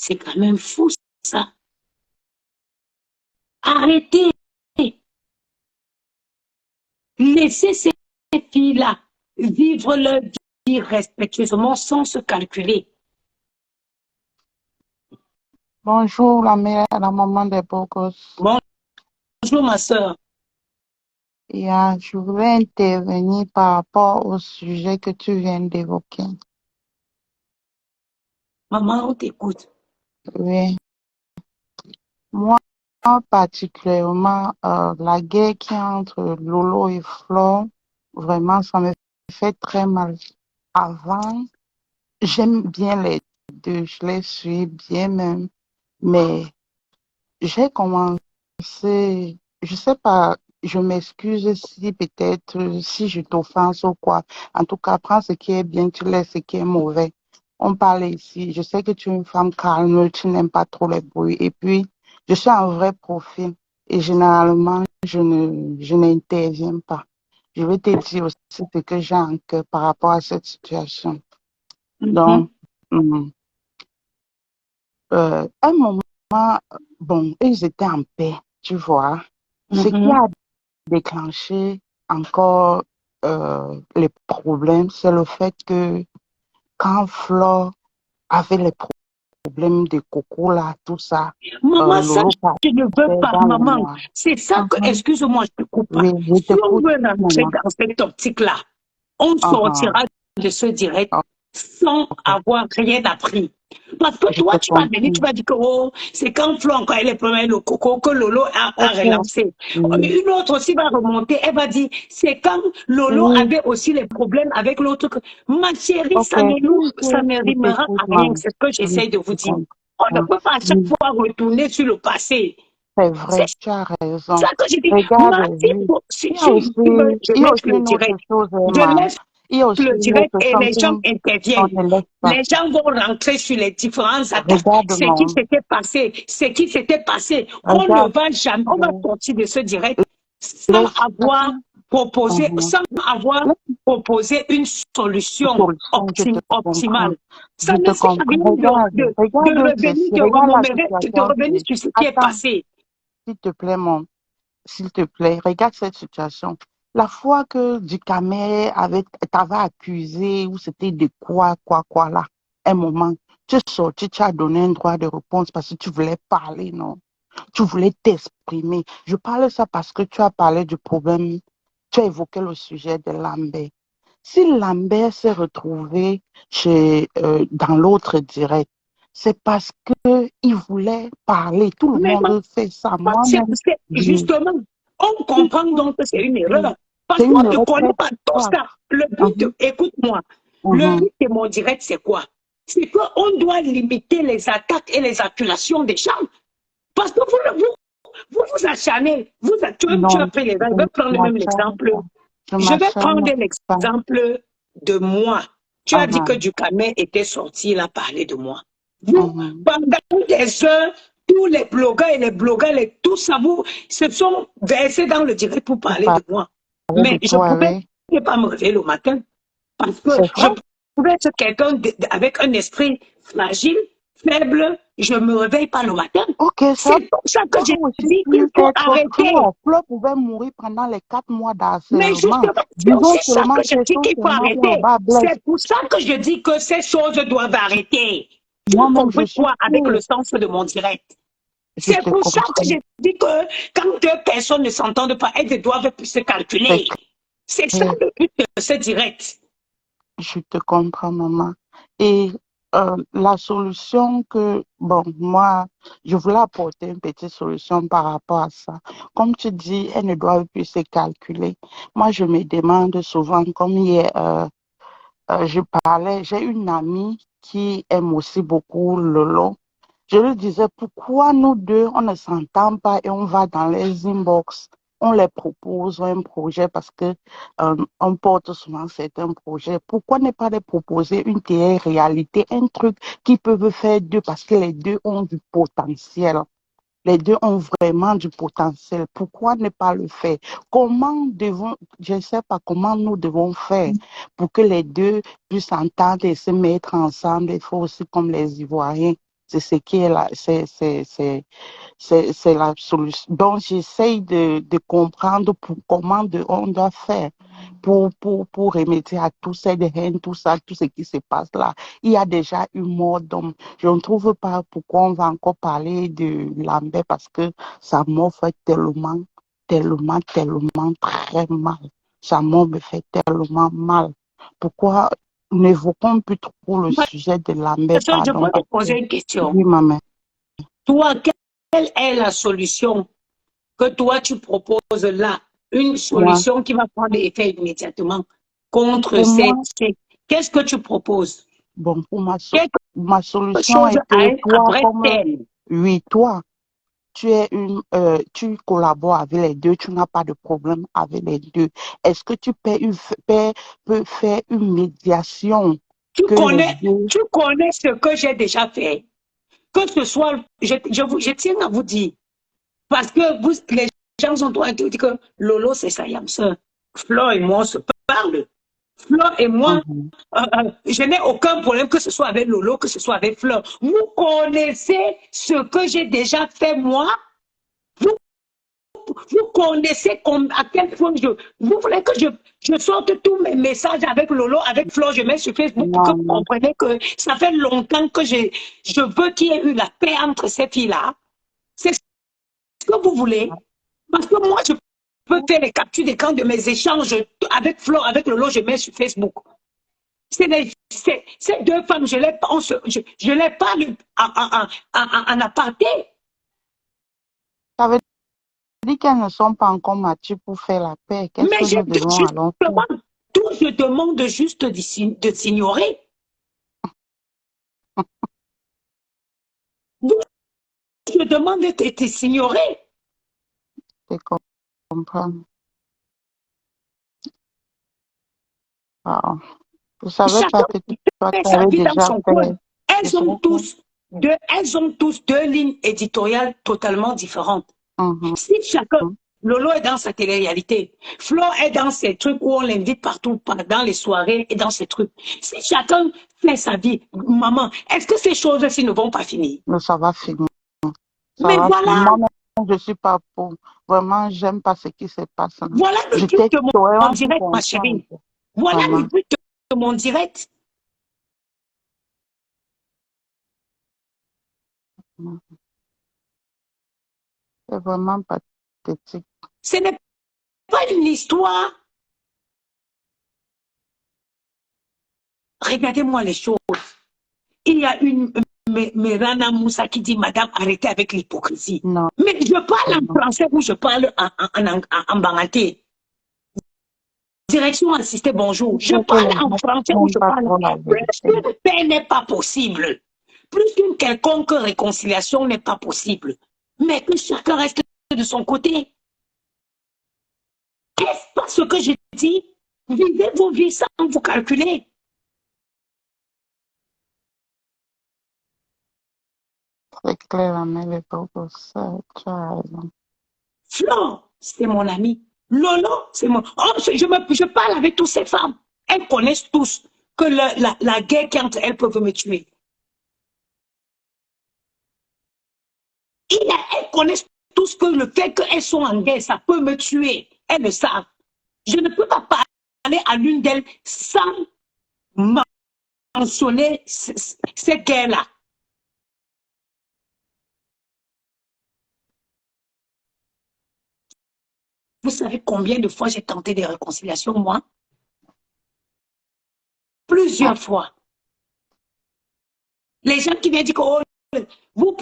C'est quand même fou, ça. Arrêtez. Laissez ces filles-là vivre leur vie respectueusement sans se calculer. Bonjour, la mère, la maman des beaux gosses. Bonjour, ma soeur. Je voulais intervenir par rapport au sujet que tu viens d'évoquer. Maman, on t'écoute. Oui. Moi, particulièrement, la guerre qui est entre Lolo et Flo, vraiment, ça me fait très mal. Avant, j'aime bien les deux, je les suis bien même, mais j'ai commencé, je sais pas, je m'excuse si peut-être, si je t'offense ou quoi. En tout cas, prends ce qui est bien, tu laisses ce qui est mauvais. On parle ici. Je sais que tu es une femme calme, tu n'aimes pas trop les bruits. Et puis, je suis un vrai profil. Et généralement, je n'interviens pas. Je vais te dire aussi ce que j'ai en cœur par rapport à cette situation. Donc, hum, un moment, bon, ils étaient en paix, tu vois. Ce qui a déclenché encore les problèmes, c'est le fait que quand Flore avait les problèmes de coco, là, tout ça, Maman, ça, Lolo je ne veux passait pas, dans les maman. mois. C'est ça que, Mhm. excuse-moi, je te coupe pas. Oui, je Si on t'écoute, veut rentrer maman. dans cette optique-là, on Mhm. sortira de ce direct Oh, sans ok, avoir rien appris. Parce que je toi, te tu vas venir, comprends. tu vas dire que oh, c'est quand Flo encore elle est première le coco que Lolo a Ok, relancé. oui, Une autre aussi va remonter, elle va dire, c'est quand Lolo oui, avait aussi les problèmes avec l'autre. Ma chérie, ok, ça ne je rimera t'écoute, à rien, maman. c'est ce que Oui, j'essaie de je vous te dire. On ne comprends. peut pas à chaque Oui, fois retourner sur le passé. c'est C'est vrai, tu as raison. ça que j'ai dit. Regarde, Moi, oui. Il y a aussi, je il y a laisse aussi le une autre direct. chose, Je Emma. laisse Il y a aussi le une direct autre et chose les gens qu'on interviennent. ne laisse pas. Les gens vont rentrer sur les différentes attaques. Regarde, Ce qui non. s'était passé, ce qui s'était passé. On ne Regarde, va jamais, on va sortir de ce direct sans laisse, avoir proposé, mhm. sans avoir Laisse proposé une une solution solution, je te comprends. optimale. Ça Je te ne sert à comprends. rien de Regarde revenir, ceci, regarde la de situation. revenir sur ce qui est Attends, passé. s'il te plaît, s'il te plaît, regarde cette situation. La fois que Ducamet t'avait accusé, ou c'était de quoi, là, un moment, tu es sorti, tu as donné un droit de réponse parce que tu voulais parler, non? Tu voulais t'exprimer. Je parle ça parce que tu as parlé du problème, tu as évoqué le sujet de Lambert. Si Lambert s'est retrouvé dans l'autre direct, c'est parce que il voulait parler. Tout le Mais monde fait ça. Moi-même, je- justement, on comprend donc que c'est une oui, erreur. Parce c'est qu'on une ne connaît retraite pas tout grave. ça. Le but, Mhm, écoute-moi, le mhm. but de mon direct, c'est quoi? C'est qu'on doit limiter les attaques et les accusations des gens. Parce que vous acharnez. Tu as Non, pris l'exemple. je Je ne vais prendre même m'acharne l'exemple. pas. Je Je vais m'acharne prendre pas. l'exemple de moi. Tu as dit que Mhm, Ducamet était sorti, il a parlé de moi. Vous, mhm. pendant des heures, tous les blogueurs et les blogueurs, tout ça, vous se sont versés dans le direct pour Pour parler de moi. parler de Mais je ne toi, pouvais oui. pas me réveiller le matin parce que C'est je vrai. pouvais être quelqu'un avec un esprit fragile, faible. Je ne me réveille pas le matin. Ok, ça C'est pour ça que peut j'ai aussi dit qu'il pu faut être arrêter. Flo. Flo pouvait mourir pendant les 4 mois Mais d'harcèlement. justement, c'est Disons aussi ça seulement que je dis qu'il faut seulement où le arrêter. bas blesse. C'est pour ça que je dis que ces choses doivent arrêter. Tu as Moi-même, je compris suis quoi avec le sûre. sens de mon direct? Je C'est te pour ça que comprends. je dis que quand deux personnes ne s'entendent pas, elles doivent se C'est calculer. C'est ça clair. le but de ce direct. Je te comprends, maman. Et la solution bon, moi, je voulais apporter une petite solution par rapport à ça. Comme tu dis, elles ne doivent plus se calculer. Moi, je me demande souvent, comme hier, j'ai une amie qui aime aussi beaucoup Lolo. Je lui disais, pourquoi nous deux, on ne s'entend pas et on va dans les inbox, on les propose un projet parce que on porte souvent certains projets. Pourquoi ne pas les proposer une télé-réalité, un truc qui peuvent faire deux parce que les deux ont du potentiel. Les deux ont vraiment du potentiel. Pourquoi ne pas le faire? Je ne sais pas comment nous devons faire pour que les deux puissent s'entendre et se mettre ensemble. Il faut aussi comme les Ivoiriens. C'est ce qui est là, c'est la solution. Donc, j'essaye de comprendre comment on doit faire pour remédier à tout ça, de haine, tout ça, tout ce qui se passe là. Il y a déjà eu mort d'homme. Je ne trouve pas pourquoi on va encore parler de Lambert parce que sa mort fait tellement, tellement, tellement très mal. Sa mort me fait tellement mal. Pourquoi n'évoquons plus trop le sujet de Lambert, Je pardon, peux te parce que, poser une question. oui, maman. Toi, quelle est la solution que toi tu proposes là? Une Moi, solution qui va prendre effet immédiatement contre pour moi, Qu'est-ce que tu proposes? bon, Quelque ma solution chose est à que un toi, après comme, tel. oui, toi, tu collabores avec les deux, tu n'as pas de problème avec les deux. Est-ce que peux faire une médiation que les deux, Tu connais ce que j'ai déjà fait. Que ce soit, je tiens à vous dire, parce que les gens sont droit de dire que Lolo, c'est sa Yamseur. Flo et moi, on se parle. Flo et moi, Mhm. je n'ai aucun problème que ce soit avec Lolo, que ce soit avec Fleur. Vous connaissez ce que j'ai déjà fait moi. Vous, vous connaissez à quel point vous voulez que je sorte tous mes messages avec Lolo, avec Fleur, je mets sur Facebook pour que Non, vous non, compreniez que ça fait longtemps que je veux qu'il y ait eu la paix entre ces filles-là. C'est ce que vous voulez. Parce que moi, je peux faire les captures d'écran de mes échanges avec Fleur, avec Lolo, je mets sur Facebook. Ces deux femmes, je les parle en aparté. ça veut dire qu'elles ne sont pas encore matures pour faire la paix. Qu'est-ce Mais que nous devons alors faire? justement, tout je demande juste de s'ignorer. Je demande de s'ignorer. Je comprends. Ah, je savais pas Chacun que toi, fait tu sa avais vie dans déjà son coin. fait. Je savais pas. Elles ont tous deux lignes éditoriales totalement différentes. Mhm. Si chacun, Lolo est dans sa télé-réalité, Flo est dans ses trucs où on l'invite partout, dans les soirées et dans ses trucs. Si chacun fait sa vie, maman, est-ce que ces choses-ci ne vont pas finir? Mais ça va finir. Ça Mais va finir. voilà, Moi-même, je suis pas pour. Vraiment, j'aime pas ce qui se passe là. voilà le but J'étais de mon vraiment direct, ma contente. chérie. Voilà le Vraiment. but de mon direct. C'est vraiment pathétique. Ce n'est pas une histoire. Regardez-moi les choses. Il y a une Rana Moussa qui dit, Madame, arrêtez avec l'hypocrisie. Non, Mais je parle en non. français ou je parle en bangaté. Direction assistée, bonjour. Je Je veux que parle les en gens français ou n'aiment je pas parle. trop la Plus vérité. qu'une paix n'est pas possible, plus qu'une quelconque réconciliation n'est pas possible, mais que chacun reste de son côté. Qu'est-ce pas ce que je dis? Vivez vos vies sans vous calculer. C'est clair, mais les pauvres sœurs, tu as raison. Flore, c'est mon ami. Lolo, c'est mon. Oh, je parle avec toutes ces femmes. Elles connaissent tous que la guerre qui entre elles peuvent me tuer. Elles connaissent tous que le fait qu'elles sont en guerre, ça peut me tuer. Elles le savent. Je ne peux pas parler à l'une d'elles sans mentionner ces guerres-là. Vous savez combien de fois j'ai tenté des réconciliations, moi? Plusieurs fois. Les gens qui viennent dire que oh, vous,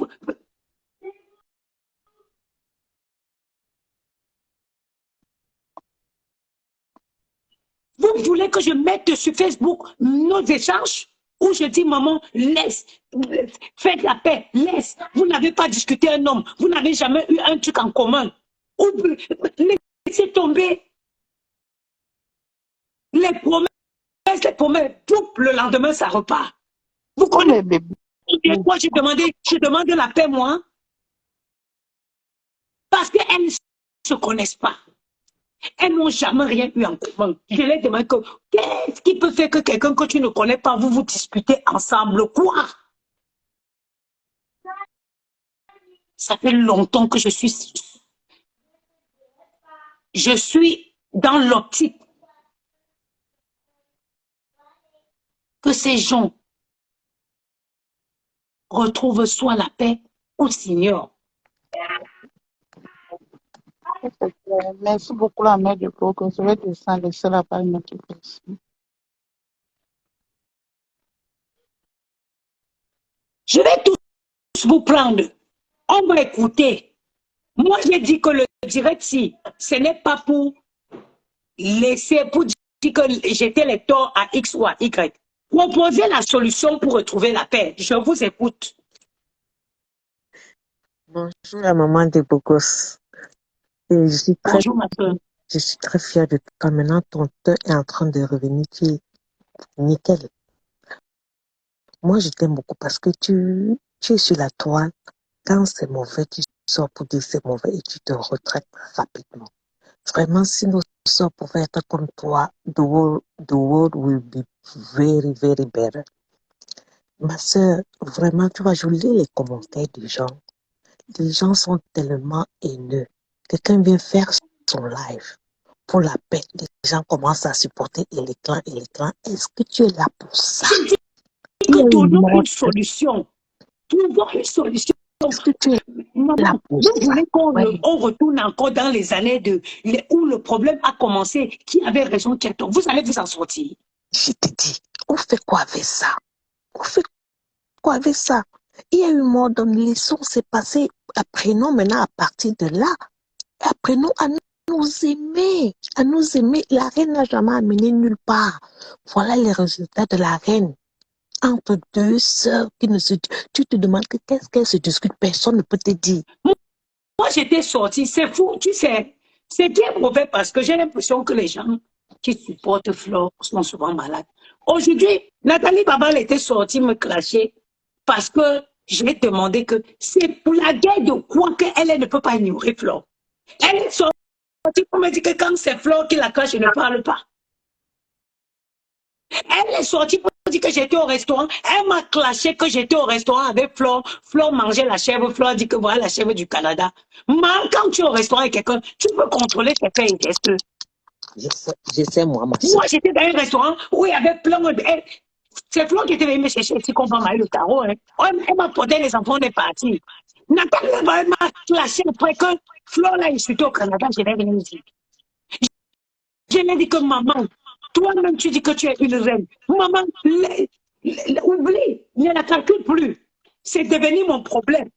vous voulez que je mette sur Facebook nos échanges? où je dis, maman, laisse, faites la paix, laisse. Vous n'avez pas discuté un homme, vous n'avez jamais eu un truc en commun. Laissez tomber les promesses, tout le lendemain, ça repart. Vous connaissez quoi je demande la paix, moi, parce qu'elles ne se connaissent pas. Elles n'ont jamais rien eu en commun. Je les demande que qu'est-ce qui peut faire que quelqu'un que tu ne connais pas, vous vous disputez ensemble, quoi? Ça fait longtemps que je suis dans l'optique que ces gens retrouvent soit la paix ou s'ignorent. Merci beaucoup, la mère de Coco. Je vais descendre, laisser la parole à une autre personne. Je vais tous vous prendre. On va écouter. Moi, j'ai dit que le direct, si ce n'est pas pour laisser, pour dire que j'étais les torts à X ou à Y. Proposez la solution pour retrouver la paix. Je vous écoute. Bonjour la maman de Bogos. Et Bonjour ma soeur. Je suis très fière de toi. Maintenant, ton temps est en train de revenir. Tu es nickel. Moi, je t'aime beaucoup parce que tu es sur la toile. Quand c'est mauvais, tu sors pour dire c'est mauvais et tu te retraites rapidement. Vraiment, si nos sœurs pouvaient être comme toi, the world will be very, very better. Ma sœur, vraiment, tu vas jouer les commentaires des gens. Les gens sont tellement haineux. Quelqu'un vient faire son live pour la paix. Les gens commencent à supporter et les clans. Est-ce que tu es là pour ça? Trouvons une solution. Trouvons une solution. Est-ce que tu es là pour ça? Vous voulez qu'on retourne encore dans les années où le problème a commencé? Qui avait raison, qui a tort? Vous allez vous en sortir. Je te dis, on fait quoi avec ça? On fait quoi avec ça? Il y a eu mort dans laissons c'est passé. Apprenons maintenant à partir de là. Apprenons à nous aimer. À nous aimer. La reine n'a jamais amené nulle part. Voilà les résultats de la reine. Entre deux sœurs qui ne se... Tu te demandes que qu'est-ce qu'elles se discutent. Personne ne peut te dire. Moi, j'étais sortie. C'est fou, tu sais. C'est bien mauvais parce que j'ai l'impression que les gens qui supportent Flore sont souvent malades. Aujourd'hui, Nathalie Babal était sortie me clasher parce que j'ai demandé que c'est pour la guerre de quoi qu'elle ne peut pas ignorer Flore. Elle est sortie pour me dire que quand c'est Flore qui la cache, je ne parle pas. Elle est sortie pour dire que j'étais au restaurant. Elle m'a clashé que j'étais au restaurant avec Flore. Flore mangeait la chèvre. Flore dit que voilà la chèvre du Canada. Mais quand tu es au restaurant avec quelqu'un, tu peux contrôler tes faits et gestes. Je sais, moi, ma soeur. Moi, j'étais dans un restaurant où il y avait plein de... C'est Flore qui était venu me chercher si qu'on va marier le tarot. Hein. Elle m'a porté les enfants des parties. Nathalie m'a clashé après que Flore là, il suis au Canada, je l'ai venu ici. Je lui ai dit que maman, toi-même tu dis que tu es une reine. Maman, oublie, ne la calcule plus. C'est devenu mon problème.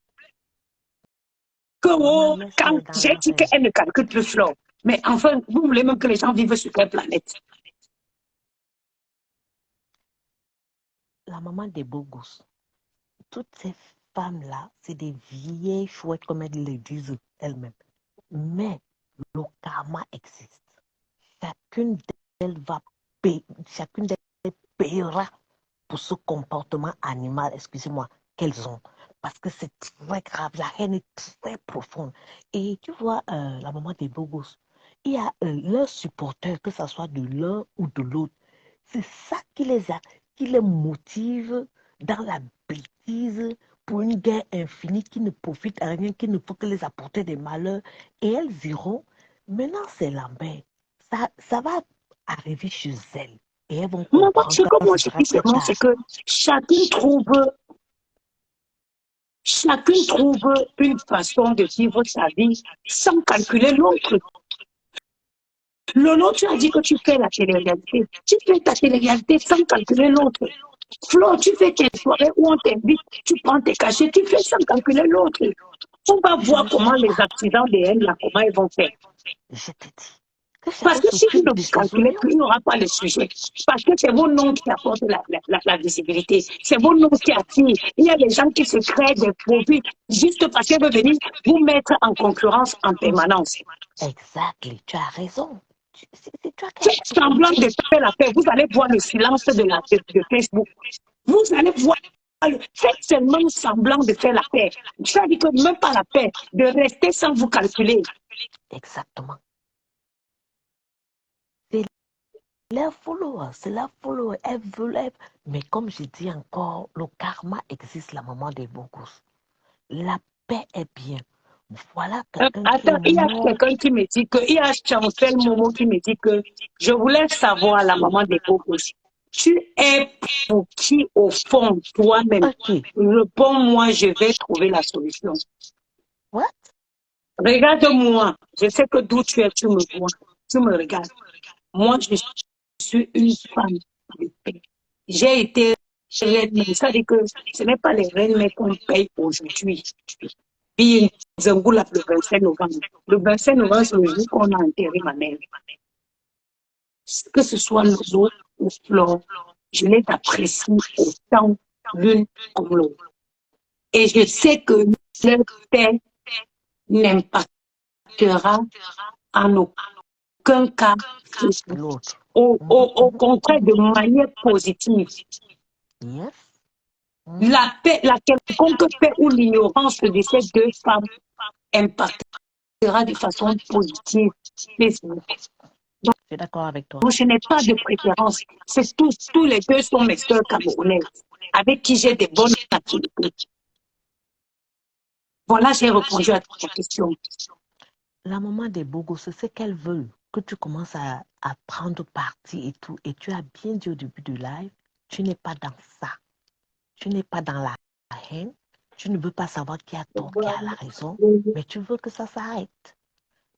Que quand j'ai dit qu'elle ne calcule plus Flore. Mais enfin, vous voulez même que les gens vivent sur quelle planète? La maman des beaux gosses. Toutes ces femmes-là, c'est des vieilles chouettes comme elles le disent elles-mêmes. Mais le karma existe. Chacune d'elles paiera pour ce comportement animal, excusez-moi, qu'elles ont. Parce que c'est très grave, la haine est très profonde. Et tu vois, la maman des beaux gosses, il y a leurs supporters, que ce soit de l'un ou de l'autre. C'est ça qui les motive dans la bêtise pour une guerre infinie qui ne profite à rien, qui ne peut que les apporter des malheurs. Et elles iront, maintenant c'est Lambert. Ça va arriver chez elles. Et elles vont comprendre Ce que moi je dis seulement, c'est que chacune trouve une façon de vivre sa vie sans calculer l'autre. Lolo, tu as dit que tu fais la télé-réalité. Tu fais ta télé-réalité sans calculer l'autre. Flo, tu fais tes soirées où on t'invite, tu prends tes cachets, tu fais sans calculer l'autre. On va voir comment les accidents de haine, là, comment ils vont faire. Je te dis, Que Parce chacun que si vous s'occupe ne de vous ses calculez oignons. plus, il n'y aura pas de sujet. Parce que c'est vos noms qui apportent la visibilité. C'est vos noms qui attirent. Il y a des gens qui se créent des profils juste parce qu'ils veulent venir vous mettre en concurrence en permanence. Exactly. Tu as raison. C'est toi qui as Faites semblant de faire la paix. Vous allez voir le silence de Facebook. Vous allez voir. Faites seulement semblant de faire la paix. Ça dit que même pas la paix, de rester sans vous calculer. Exactement. C'est leur follower, c'est leur follower. Elles veulent. Mais comme je dis encore, le karma existe la maman des beaux gosses. La paix est bien. Voilà quelqu'un qui Attends, est il y a mort. quelqu'un qui me dit que, il y a Chancel Momo qui me dit que je voulais savoir, la maman des bobos, tu es pour qui au fond, toi-même? Ok. Réponds-moi, je vais trouver la solution. What? Regarde-moi, je sais que d'où tu es, tu me vois, tu me regardes. Moi, je suis une femme de paix. J'ai été reine, mais ça dit que ce n'est pas les reines mais qu'on paye aujourd'hui. Puis, Zangoula, le 25 novembre. Le 25 novembre, c'est le jour qu'on a enterré ma mère. Que ce soit Lolo ou Flore, je les apprécie autant l'une comme l'autre. Et je sais que leur paix n'impactera en aucun cas Facebook. L'autre. Au contraire, de manière positive. Yes. La paix, la quelconque paix ou l'ignorance de ces deux femmes impactera de façon positive Facebook. Je suis d'accord avec toi. Donc, je n'ai pas de préférence. C'est tous les deux sont mes sœurs camerounaises, avec qui j'ai des bonnes affinités. Voilà, j'ai répondu à ta question. La maman des bogos, c'est ce qu'elle veut. Que tu commences à prendre parti et tout. Et tu as bien dit au début du live, tu n'es pas dans ça. Tu n'es pas dans la haine. Tu ne veux pas savoir qui a tort, qui a la raison. Mais tu veux que ça s'arrête.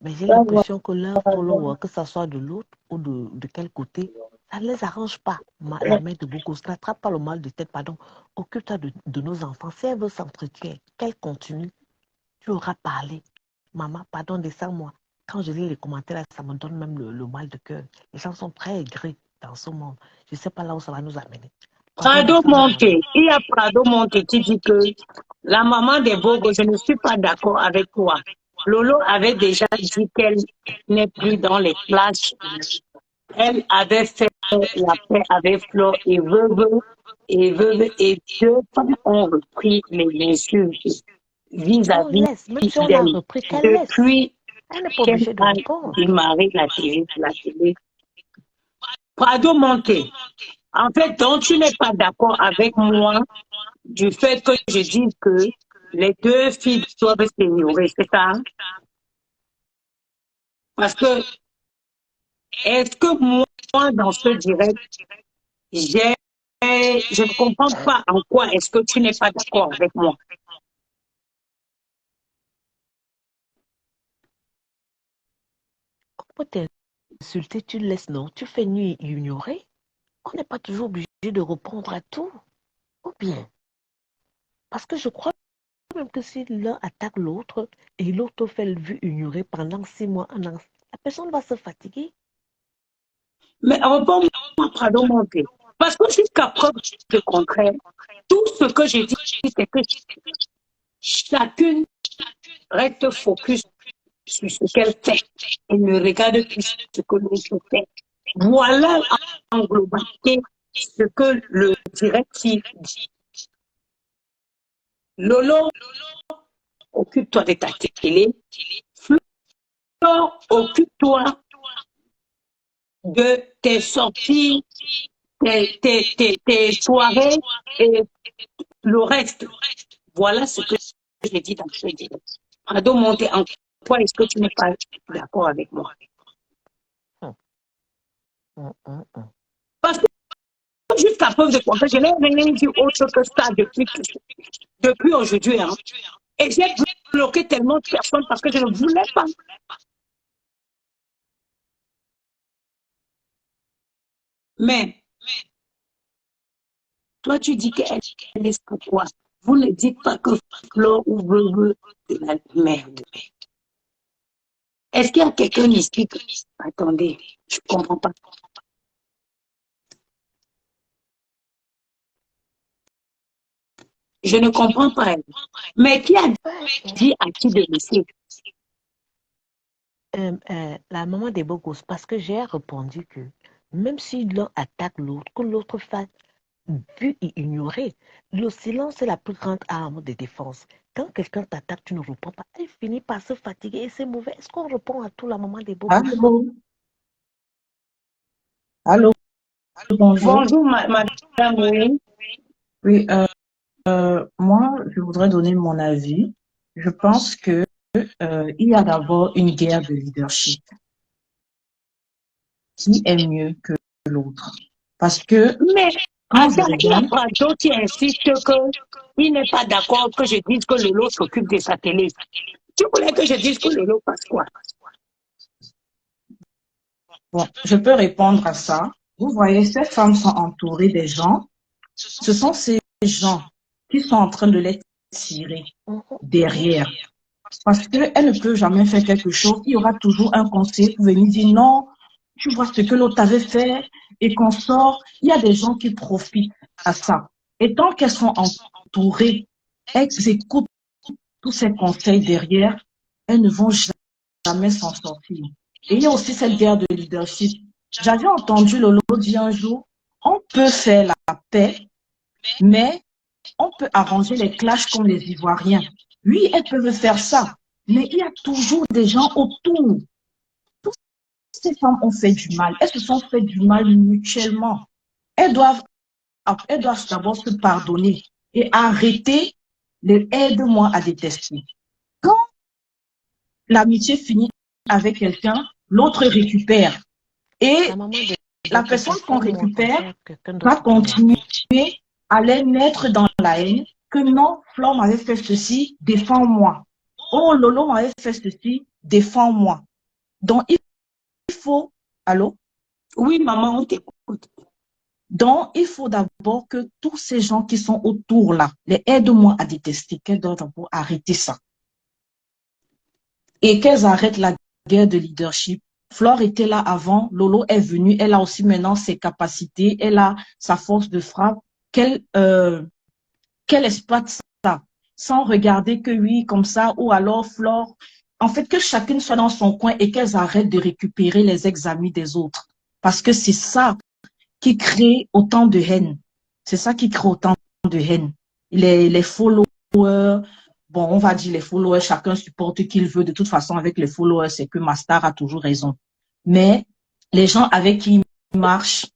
Mais j'ai l'impression que leurs followers, que ce soit de l'autre ou de quel côté, ça ne les arrange pas. La mère de Bogos n'attrape pas le mal de tête, pardon. Occupe-toi de nos enfants. Si elle veut s'entretenir, qu'elle continue, tu auras parlé. Maman, pardon, descends-moi. Quand je lis les commentaires, ça me donne même le mal de cœur. Les gens sont très aigris dans ce monde. Je ne sais pas là où ça va nous amener. Prado Monte, il y a Prado Monte qui dit que la maman des Bogos, je ne suis pas d'accord avec toi. Lolo avait déjà dit qu'elle n'est plus dans les flashs. Elle avait fait la paix avec Flo et Veuve, et deux femmes ont repris les insultes vis-à-vis Même si on a d'elle repris, qu'elle laisse. depuis Elle n'est pas qu'elle obligée de a répondre. démarré la télé. Prado Monte, en fait, donc tu n'es pas d'accord avec moi du fait que je dis que les deux filles doivent s'ignorer, c'est ça? Parce que, est-ce que moi, dans ce direct, je ne comprends pas en quoi est-ce que tu n'es pas d'accord avec moi. On peut t'insulter, tu laisses, non? Tu fais nuit ignorer. On n'est pas toujours obligé de répondre à tout. Ou bien, parce que je crois même que si l'un attaque l'autre et l'autre fait le vu ignorer pendant 6 mois, un an, la personne va se fatiguer. Mais réponds-moi, pardon, mon Dieu. Parce que jusqu'à preuve du contraire, tout ce que je dis, c'est que chacune reste focus sur ce qu'elle fait et ne regarde plus ce que l'autre fait. Voilà en globalité ce que le direct dit. Lolo, occupe-toi de ta télé. Flo, occupe-toi de tes sorties, tes soirées et le reste. Voilà ce que je dis dans ce direct. Pardon, monter en quoi est-ce que tu n'es pas d'accord avec moi? Parce que jusqu'à preuve de contraire, je n'ai rien dit autre que ça depuis aujourd'hui. Hein. Et j'ai bloqué tellement de personnes parce que je ne voulais pas. Mais, toi, tu dis qu'elle est pourquoi? Vous ne dites pas que Flo ou Veuve de la merde. Est-ce qu'il y a quelqu'un ici? Attendez, je ne comprends pas. Je ne comprends pas. Mais qui a dit à qui de laisser? La maman des beaux gosses, parce que j'ai répondu que même si l'un attaque l'autre, que l'autre fasse vu et ignorer, le silence est la plus grande arme de défense. Quand quelqu'un t'attaque, tu ne réponds pas, elle finit par se fatiguer et c'est mauvais. Est-ce qu'on répond à tout la maman des beaux gosses? Allô, allô, bonjour. Bonjour, madame, oui. Oui, moi, je voudrais donner mon avis. Je pense que il y a d'abord une guerre de leadership. Qui est mieux que l'autre? Parce que Mais quand je attends, il y a regarde, Prado qui insiste qu'il n'est pas d'accord que je dise que Lolo s'occupe de sa télé. Tu voulais que je dise que Lolo fasse quoi? bon, je peux répondre à ça. Vous voyez, ces femmes sont entourées des gens. Ce sont ces gens qui sont en train de les tirer derrière. Parce qu'elle ne peut jamais faire quelque chose. Il y aura toujours un conseil pour venir dire non, tu vois ce que l'autre avait fait et qu'on sort. Il y a des gens qui profitent à ça. Et tant qu'elles sont entourées, elles écoutent tous ces conseils derrière, elles ne vont jamais s'en sortir. Et il y a aussi cette guerre de leadership. J'avais entendu Lolo dire un jour, on peut faire la paix, mais on peut arranger les clashs comme les Ivoiriens. Oui, elles peuvent faire ça, mais il y a toujours des gens autour. Toutes ces femmes ont fait du mal. Elles se sont fait du mal mutuellement. Elles doivent d'abord se pardonner et arrêter les aide-moi à détester. Quand l'amitié finit avec quelqu'un, l'autre récupère. Et La maman des la beaux personne gosses, qu'on moi, récupère quelqu'un va d'autre continuer à les mettre dans la haine, que non, Flore m'avait fait ceci, défends-moi. Oh, Lolo m'avait fait ceci, défends-moi. Donc, il faut, allô? Oui, maman, on t'écoute. Donc, il faut d'abord que tous ces gens qui sont autour là, les aide-moi à détester, qu'elles doivent d'abord arrêter ça. Et qu'elles arrêtent la guerre de leadership. Flore était là avant, Lolo est venue, elle a aussi maintenant ses capacités, elle a sa force de frappe, qu'elle exploite ça, sans regarder que oui, comme ça, ou alors Flore. En fait, que chacune soit dans son coin et qu'elles arrêtent de récupérer les ex-amis des autres. Parce que c'est ça qui crée autant de haine. C'est ça qui crée autant de haine. Les followers, bon, on va dire les followers, chacun supporte qu'il veut. De toute façon, avec les followers, c'est que Mastar a toujours raison. Mais les gens avec qui il marche,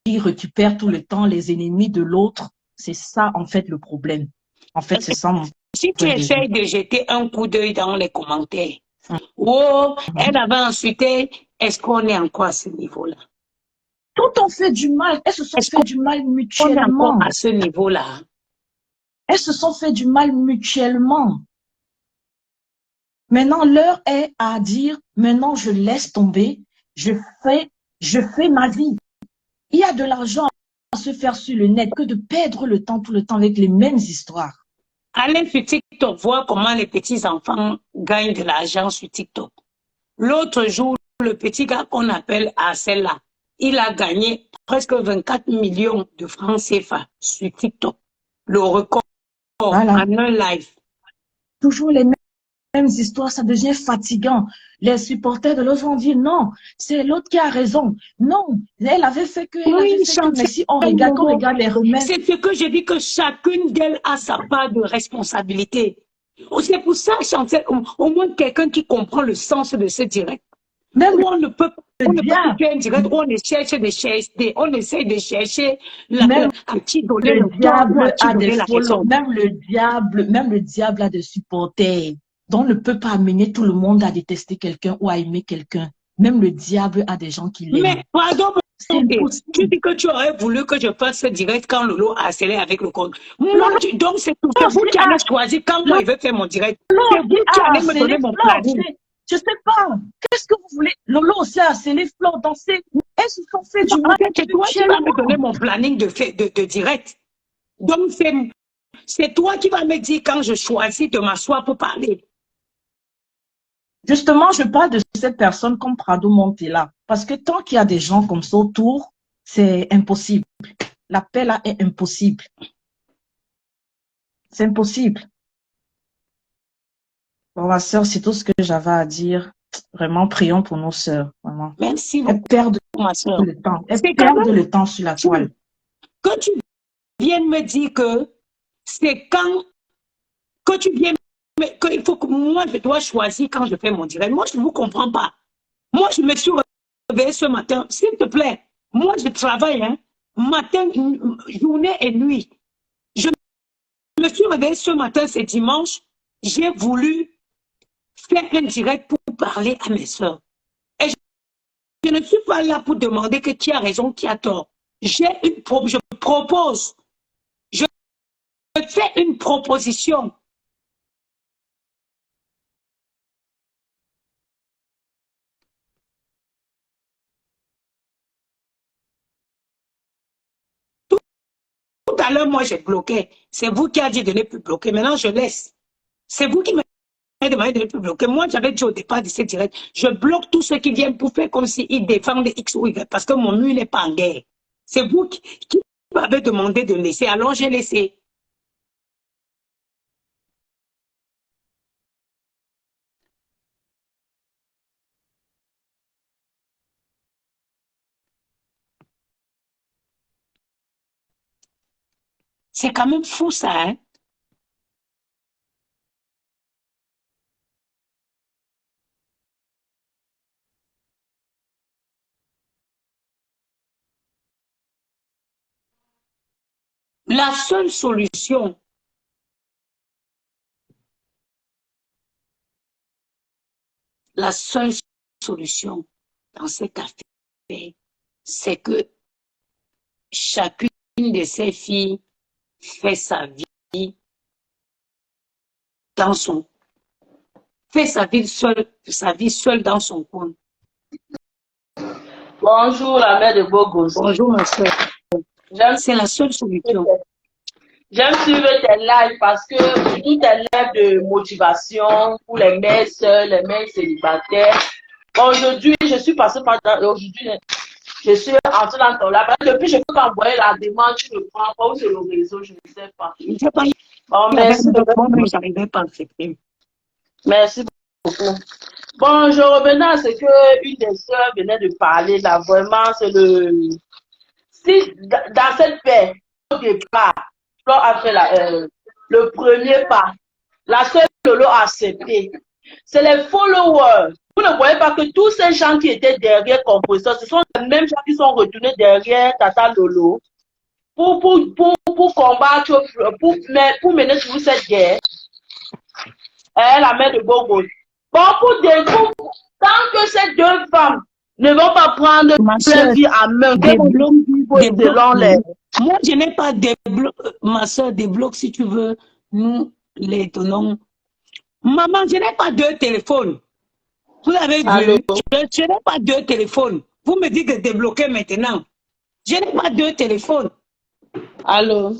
qui récupèrent tout le temps les ennemis de l'autre, c'est ça, en fait, le problème. En fait, c'est ça mon Si tu point de vue. essayes de jeter un coup d'œil dans les commentaires, oh, elle avait insulté, est-ce qu'on est encore à ce niveau-là? Tout ont fait du mal. Elles se sont Est-ce fait du mal qu'on est encore mutuellement. à ce niveau-là? Elles se sont fait du mal mutuellement. Maintenant, l'heure est à dire, maintenant, je laisse tomber, je fais ma vie. Il y a de l'argent à se faire sur le net que de perdre le temps tout le temps avec les mêmes histoires. Allez sur TikTok, voir comment les petits-enfants gagnent de l'argent sur TikTok. L'autre jour, le petit gars qu'on appelle Arcella, il a gagné presque 24 millions de francs CFA sur TikTok. Le record Voilà. en un live. Toujours les mêmes histoires, ça devient fatigant. Les supporters de l'autre vont dire non, c'est l'autre qui a raison. Non, elle avait fait que, elle avait fait que, mais si on regarde les remèdes. C'est ce que je dis, que chacune d'elles a sa part de responsabilité. C'est pour ça, Chantel, au moins quelqu'un qui comprend le sens de ce direct. Même on ne peut pas faire un direct où on essaie de chercher à qui donner le diable temps, à qui a des donner la raison. même le diable a des supporters. Donc, on ne peut pas amener tout le monde à détester quelqu'un ou à aimer quelqu'un. Même le diable a des gens qui l'aiment. Mais pardon, c'est impossible. Tu dis que tu aurais voulu que je fasse ce direct quand Lolo a scellé avec le compte. Moi, donc c'est vous qui allez choisir quand moi il veut faire mon direct. C'est vous qui allez me donner mon planning. Je sais pas. Qu'est-ce que vous voulez? Lolo aussi a scellé Flore danser. Elles se sont fait du mal. C'est toi qui vas me donner mon planning de direct. Donc c'est toi qui vas me dire quand je choisis de m'asseoir pour parler. Justement, je parle de cette personne comme Prado Montella. Parce que tant qu'il y a des gens comme ça autour, c'est impossible. La paix là est impossible. C'est impossible. Bon, ma sœur, c'est tout ce que j'avais à dire. Vraiment, prions pour nos sœurs. Vraiment. Merci Elles beaucoup, perdent ma soeur. le temps. Elles C'est quand perdent même le temps sur la toile. que tu viennes me dire que c'est quand que tu viens, qu'il faut que moi, je dois choisir quand je fais mon direct. Moi, je ne vous comprends pas. Moi, je me suis réveillée ce matin. S'il te plaît, moi, je travaille, hein, matin, journée et nuit. Je me suis réveillée ce matin, c'est dimanche. J'ai voulu faire un direct pour parler à mes soeurs. Et je ne suis pas là pour demander que qui a raison, qui a tort. Je propose, je fais une proposition. Tout à l'heure, moi, j'ai bloqué. C'est vous qui avez dit de ne plus bloquer. Maintenant, je laisse. C'est vous qui m'avez demandé de ne plus bloquer. Moi, j'avais dit au départ de ce direct, je bloque tous ceux qui viennent pour faire comme s'ils défendent X ou Y, parce que mon mur n'est pas en guerre. C'est vous qui m'avez demandé de laisser. Alors, j'ai laissé. C'est quand même fou, ça, hein? La seule solution, dans cette affaire, c'est que chacune de ces filles fait sa vie dans son, fait sa vie seule dans son coin. Bonjour, la mère de Bogos. Bonjour, ma soeur. C'est la seule solution. J'aime suivre tes lives parce que tout est live de motivation pour les mères seules, les mères célibataires. Aujourd'hui, je suis passée par aujourd'hui, je suis entrée dans ton live. Depuis, je peux envoyer la demande, tu ne prends pas ou sur le réseau, je ne sais pas. Je ne sais pas. Bon, merci. Mais j'arrivais pas à accepter. Merci beaucoup. Bon, je revenais à ce que une des sœurs venait de parler là. Vraiment, c'est si dans cette paix, au départ, après le premier pas, la sœur Lolo a accepté. C'est les followers. Vous ne voyez pas que tous ces gens qui étaient derrière Compositeur, ce sont les mêmes gens qui sont retournés derrière Tata Lolo pour combattre, pour mener sur cette guerre. La mère de Bogos. Bon, tant que ces deux femmes ne vont pas prendre leur vie en main, moi, je n'ai pas ma soeur, débloque si tu veux, nous les donnons. Maman, je n'ai pas deux téléphones. Vous avez vu, je n'ai pas deux téléphones. Vous me dites de débloquer maintenant. Je n'ai pas deux téléphones. Allô?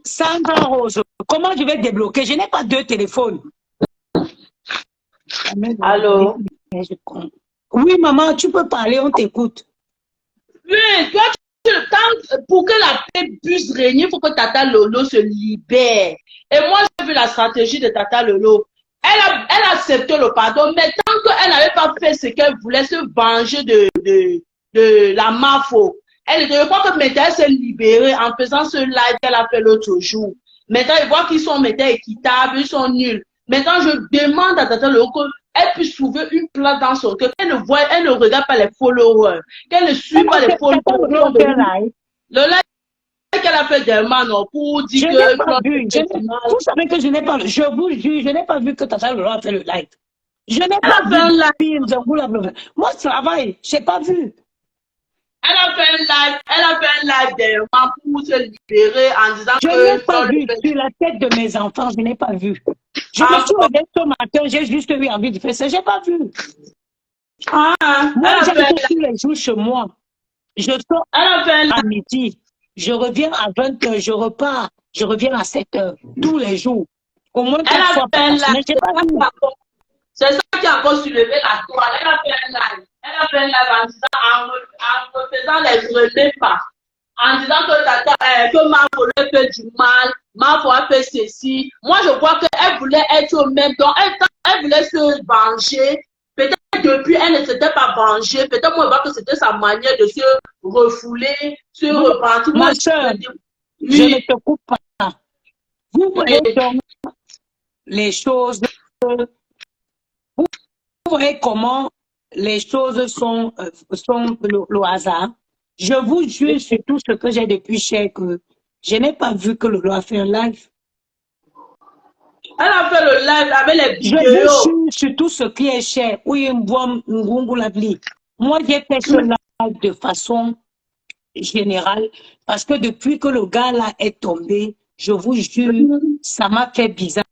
Sandra Rose, comment je vais débloquer? Je n'ai pas deux téléphones. Allô? Oui, maman, tu peux parler, on t'écoute. Oui, toi, pour que la paix puisse régner, il faut que Tata Lolo se libère. Et moi, j'ai vu la stratégie de Tata Lolo. Elle a accepté le pardon, mais tant qu'elle n'avait pas fait ce qu'elle voulait, se venger de la Mafo, je crois que maintenant elle s'est libérée en faisant ce live qu'elle a fait l'autre jour. Maintenant, ils voient qu'ils sont maintenant équitables, ils sont nuls. Maintenant, je demande à Tata Lolo qu'elle puisse trouver une place dans son cœur, qu'elle ne regarde pas les followers, qu'elle ne suit pas les followers. Le live qu'elle a fait dernièrement, pour dire que... Je n'ai pas vu. Vous savez que je n'ai pas... Je vous jure, je n'ai pas vu que Tata Lolo a fait le live. Je n'ai pas vu un live. Moi, je travaille. Je n'ai pas vu. Elle a fait un live dernièrement pour se libérer en disant que... Je n'ai pas vu. Sur la tête de mes enfants, je n'ai pas vu. Je me suis réveillée ce matin, j'ai juste eu envie de faire ça. Je n'ai pas vu. Moi, j'habite tous les jours chez moi. Je sors à midi. Je reviens à 20h, je repars. Je reviens à 7h. Tous les jours. Au moins 4 fois par semaine. C'est ça qui a encore soulevé la toile. Elle a fait un live. Elle a fait un live en disant, en faisant les relais pas. En disant que que Marco lui fait du mal, Marco a fait ceci. Moi, je vois qu'elle voulait être au même temps. Elle voulait se venger. Peut-être depuis, elle ne s'était pas vengée. Peut-être moi, je vois que c'était sa manière de se refouler, se repentir. Moi, Ma soeur, je ne oui. te coupe pas. Vous voyez donc les choses, vous voyez comment les choses sont le hasard. Je vous jure sur tout ce que j'ai depuis cher que je n'ai pas vu que Lolo a fait un live. Elle a fait le live avec les Je vous vidéos. jure sur tout ce qui est cher. Oui, moi, j'ai fait ce live de façon générale parce que depuis que le gars là est tombé, je vous jure, ça m'a fait bizarre.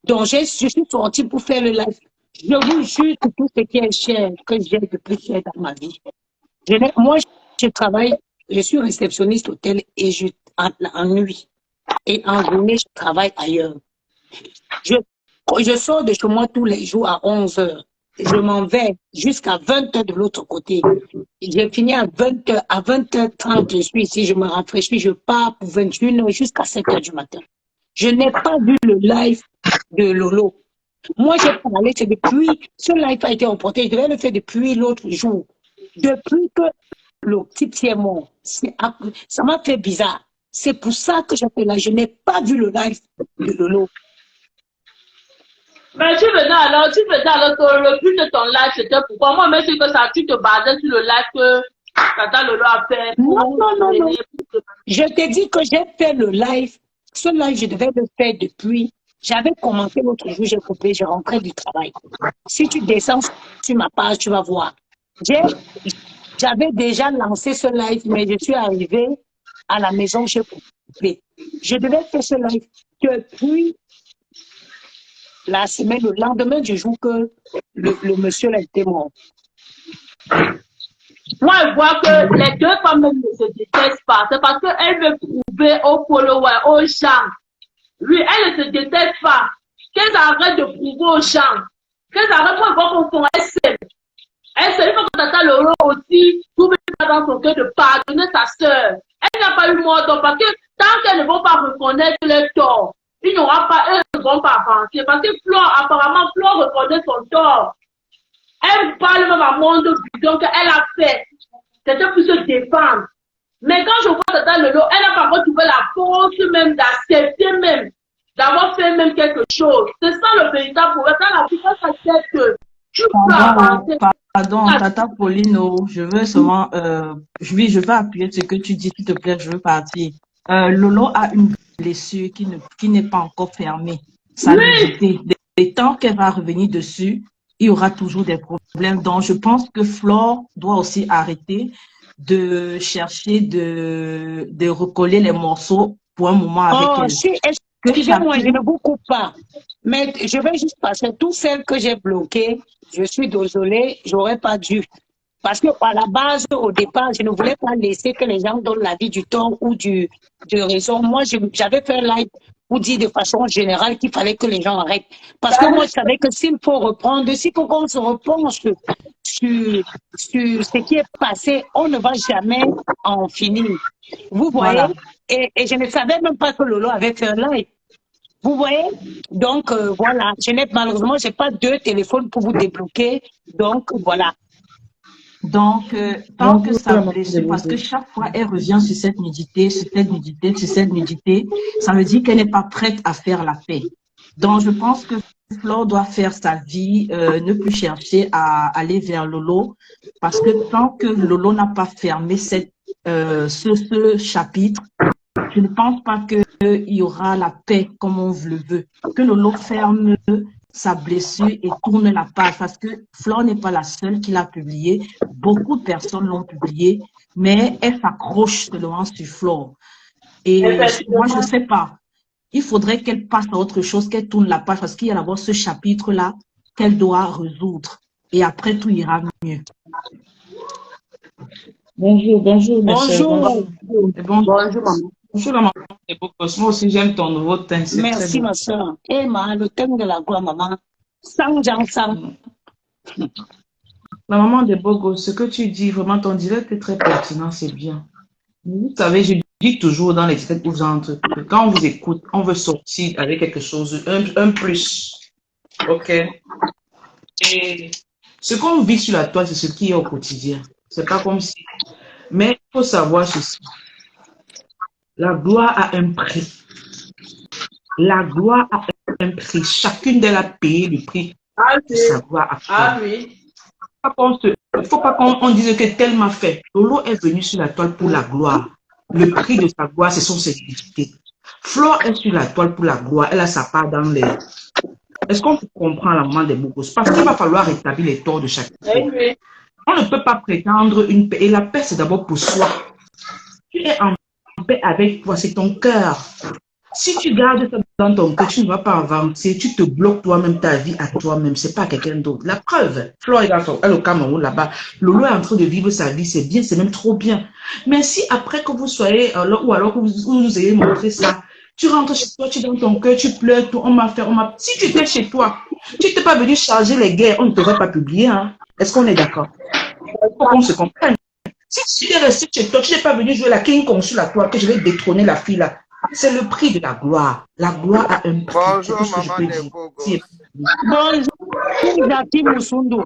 Donc, je suis sortie pour faire le live. Je vous jure sur tout ce qui est cher que j'ai de plus cher dans ma vie. Moi, je travaille, je suis réceptionniste hôtel et en nuit. Et en journée, je travaille ailleurs. Je sors de chez moi tous les jours à 11 h. Je m'en vais jusqu'à 20 h de l'autre côté. J'ai fini à 20 h, à 20 h 30, je suis ici, je me rafraîchis, je pars pour 21 h jusqu'à 7 h du matin. Je n'ai pas vu le live de Lolo. Moi, j'ai parlé, c'est depuis, ce live a été emporté, je devais le faire depuis l'autre jour. Depuis que le petit est mort, ça m'a fait bizarre. C'est pour ça que j'ai fait là. Je n'ai pas vu le live de Lolo. Mais tu venais alors que le but de ton live, c'était pourquoi moi, même si que ça, tu te basais sur le live que Tata Lolo a fait. Non. Je t'ai dit que j'ai fait le live. Ce live, je devais le faire depuis. J'avais commencé l'autre jour, j'ai coupé, j'ai rentré du travail. Si tu descends sur ma page, tu vas voir. J'avais déjà lancé ce live, mais je suis arrivée à la maison, j'ai coupé. Je devais faire ce live depuis la semaine, le lendemain du jour que le monsieur a été mort. Moi, je vois que les deux femmes ne se détestent pas. C'est parce qu'elle veut prouver aux followers, aux gens. Oui, elles ne se détestent pas. Qu'elles arrêtent de prouver aux gens. Qu'elles arrêtent, moi, je vois qu'on font, elles s'aiment. Elle se dit que Tata Lolo aussi trouve pas dans son cœur de pardonner sa sœur. Elle n'a pas eu mort d'homme parce que tant qu'elles ne vont pas reconnaître leur tort, ils n'auront pas, elles ne vont pas avancer. Parce que apparemment, Flore reconnaît son tort. Elle parle même à monde bidon qu'elle a fait. C'était pour se défendre. Mais quand je vois Tata Lolo, elle n'a pas retrouvé la force même d'accepter même, d'avoir fait même quelque chose. C'est ça le véritable problème. Quand la plupart s'accepte, tu peux avancer. Pardon, Tata Paulino, je veux seulement, je veux appuyer ce que tu dis, s'il te plaît, je veux partir. Lolo a une blessure qui n'est pas encore fermée. Ça oui. Et tant qu'elle va revenir dessus, il y aura toujours des problèmes. Donc, je pense que Flore doit aussi arrêter de chercher de recoller les morceaux pour un moment avec elle. Excusez-moi, je ne vous coupe pas. Mais je vais juste passer toutes celles que j'ai bloquées. Je suis désolée, j'aurais pas dû. Parce que à la base, au départ, je ne voulais pas laisser que les gens donnent l'avis du tort ou de raison. Moi, j'avais fait un live pour dire de façon générale qu'il fallait que les gens arrêtent. Parce que moi, je savais que s'il faut reprendre, s'il faut qu'on se repenche sur ce qui est passé, on ne va jamais en finir. Vous voyez? Voilà. Et je ne savais même pas que Lolo avait fait un live. Vous voyez? Donc, voilà. Malheureusement, je n'ai pas 2 téléphones pour vous débloquer. Donc, voilà. Donc, tant que ça blesse, parce que chaque fois, elle revient sur cette nudité, ça veut dire qu'elle n'est pas prête à faire la paix. Donc, je pense que Flore doit faire sa vie, ne plus chercher à aller vers Lolo, parce que tant que Lolo n'a pas fermé ce chapitre, je ne pense pas qu'il y aura la paix comme on le veut. Que Lolo ferme sa blessure et tourne la page, parce que Flore n'est pas la seule qui l'a publié. Beaucoup de personnes l'ont publié, mais elle s'accroche seulement sur Flore. Et moi, je ne sais pas. Il faudrait qu'elle passe à autre chose, qu'elle tourne la page, parce qu'il y a d'abord ce chapitre-là qu'elle doit résoudre. Et après, tout ira mieux. Bonjour, bonjour. Bonjour, maman. Bonjour, maman. Moi aussi, j'aime ton nouveau thème. Merci, ma soeur. Et le thème de la gloire, maman. Sang Jang Sang. La maman de Bogo, ce que tu dis, vraiment, ton direct est très pertinent, c'est bien. Vous savez, je dis toujours dans les directs où vous entrez, que quand on vous écoute, on veut sortir avec quelque chose, un plus. OK? Et ce qu'on vit sur la toile, c'est ce qui est au quotidien. C'est pas comme si. Mais il faut savoir ceci. La gloire a un prix. La gloire a un prix. Chacune d'elles a payé le prix de sa gloire à toi. oui. Il ne faut pas qu'on dise que tel m'a fait. Lolo est venu sur la toile pour la gloire. Le prix de sa gloire, ce sont ses difficultés. Flore est sur la toile pour la gloire. Elle a sa part dans les. Est-ce qu'on comprend la maman des Bogos? Parce qu'il va falloir rétablir les torts de chacun. Oui. On ne peut pas prétendre une paix. Et la paix, c'est d'abord pour soi. Tu es en paix avec toi, c'est ton cœur. Si tu gardes ça dans ton cœur, tu ne vas pas avancer, tu te bloques toi-même ta vie à toi-même, c'est pas à quelqu'un d'autre. La preuve, Flore est au Cameroun là-bas, Lolo est en train de vivre sa vie, c'est bien, c'est même trop bien. Mais si après que vous soyez, ou alors que vous nous ayez montré ça, tu rentres chez toi, tu es dans ton cœur, tu pleures, tout, on m'a fait, Si tu étais chez toi, tu n'étais pas venu charger les guerres, on ne t'aurait pas publié, hein. Est-ce qu'on est d'accord? Il faut qu'on se comprenne. Si tu es resté chez toi, tu n'es pas venu jouer la King Kong sur la toile, que je vais détrôner la fille là. C'est le prix de la gloire. La gloire a un prix. Bonjour, C'est tout ce que je maman peux des dire. Bogos. Bonjour, Jackie Moussoundou.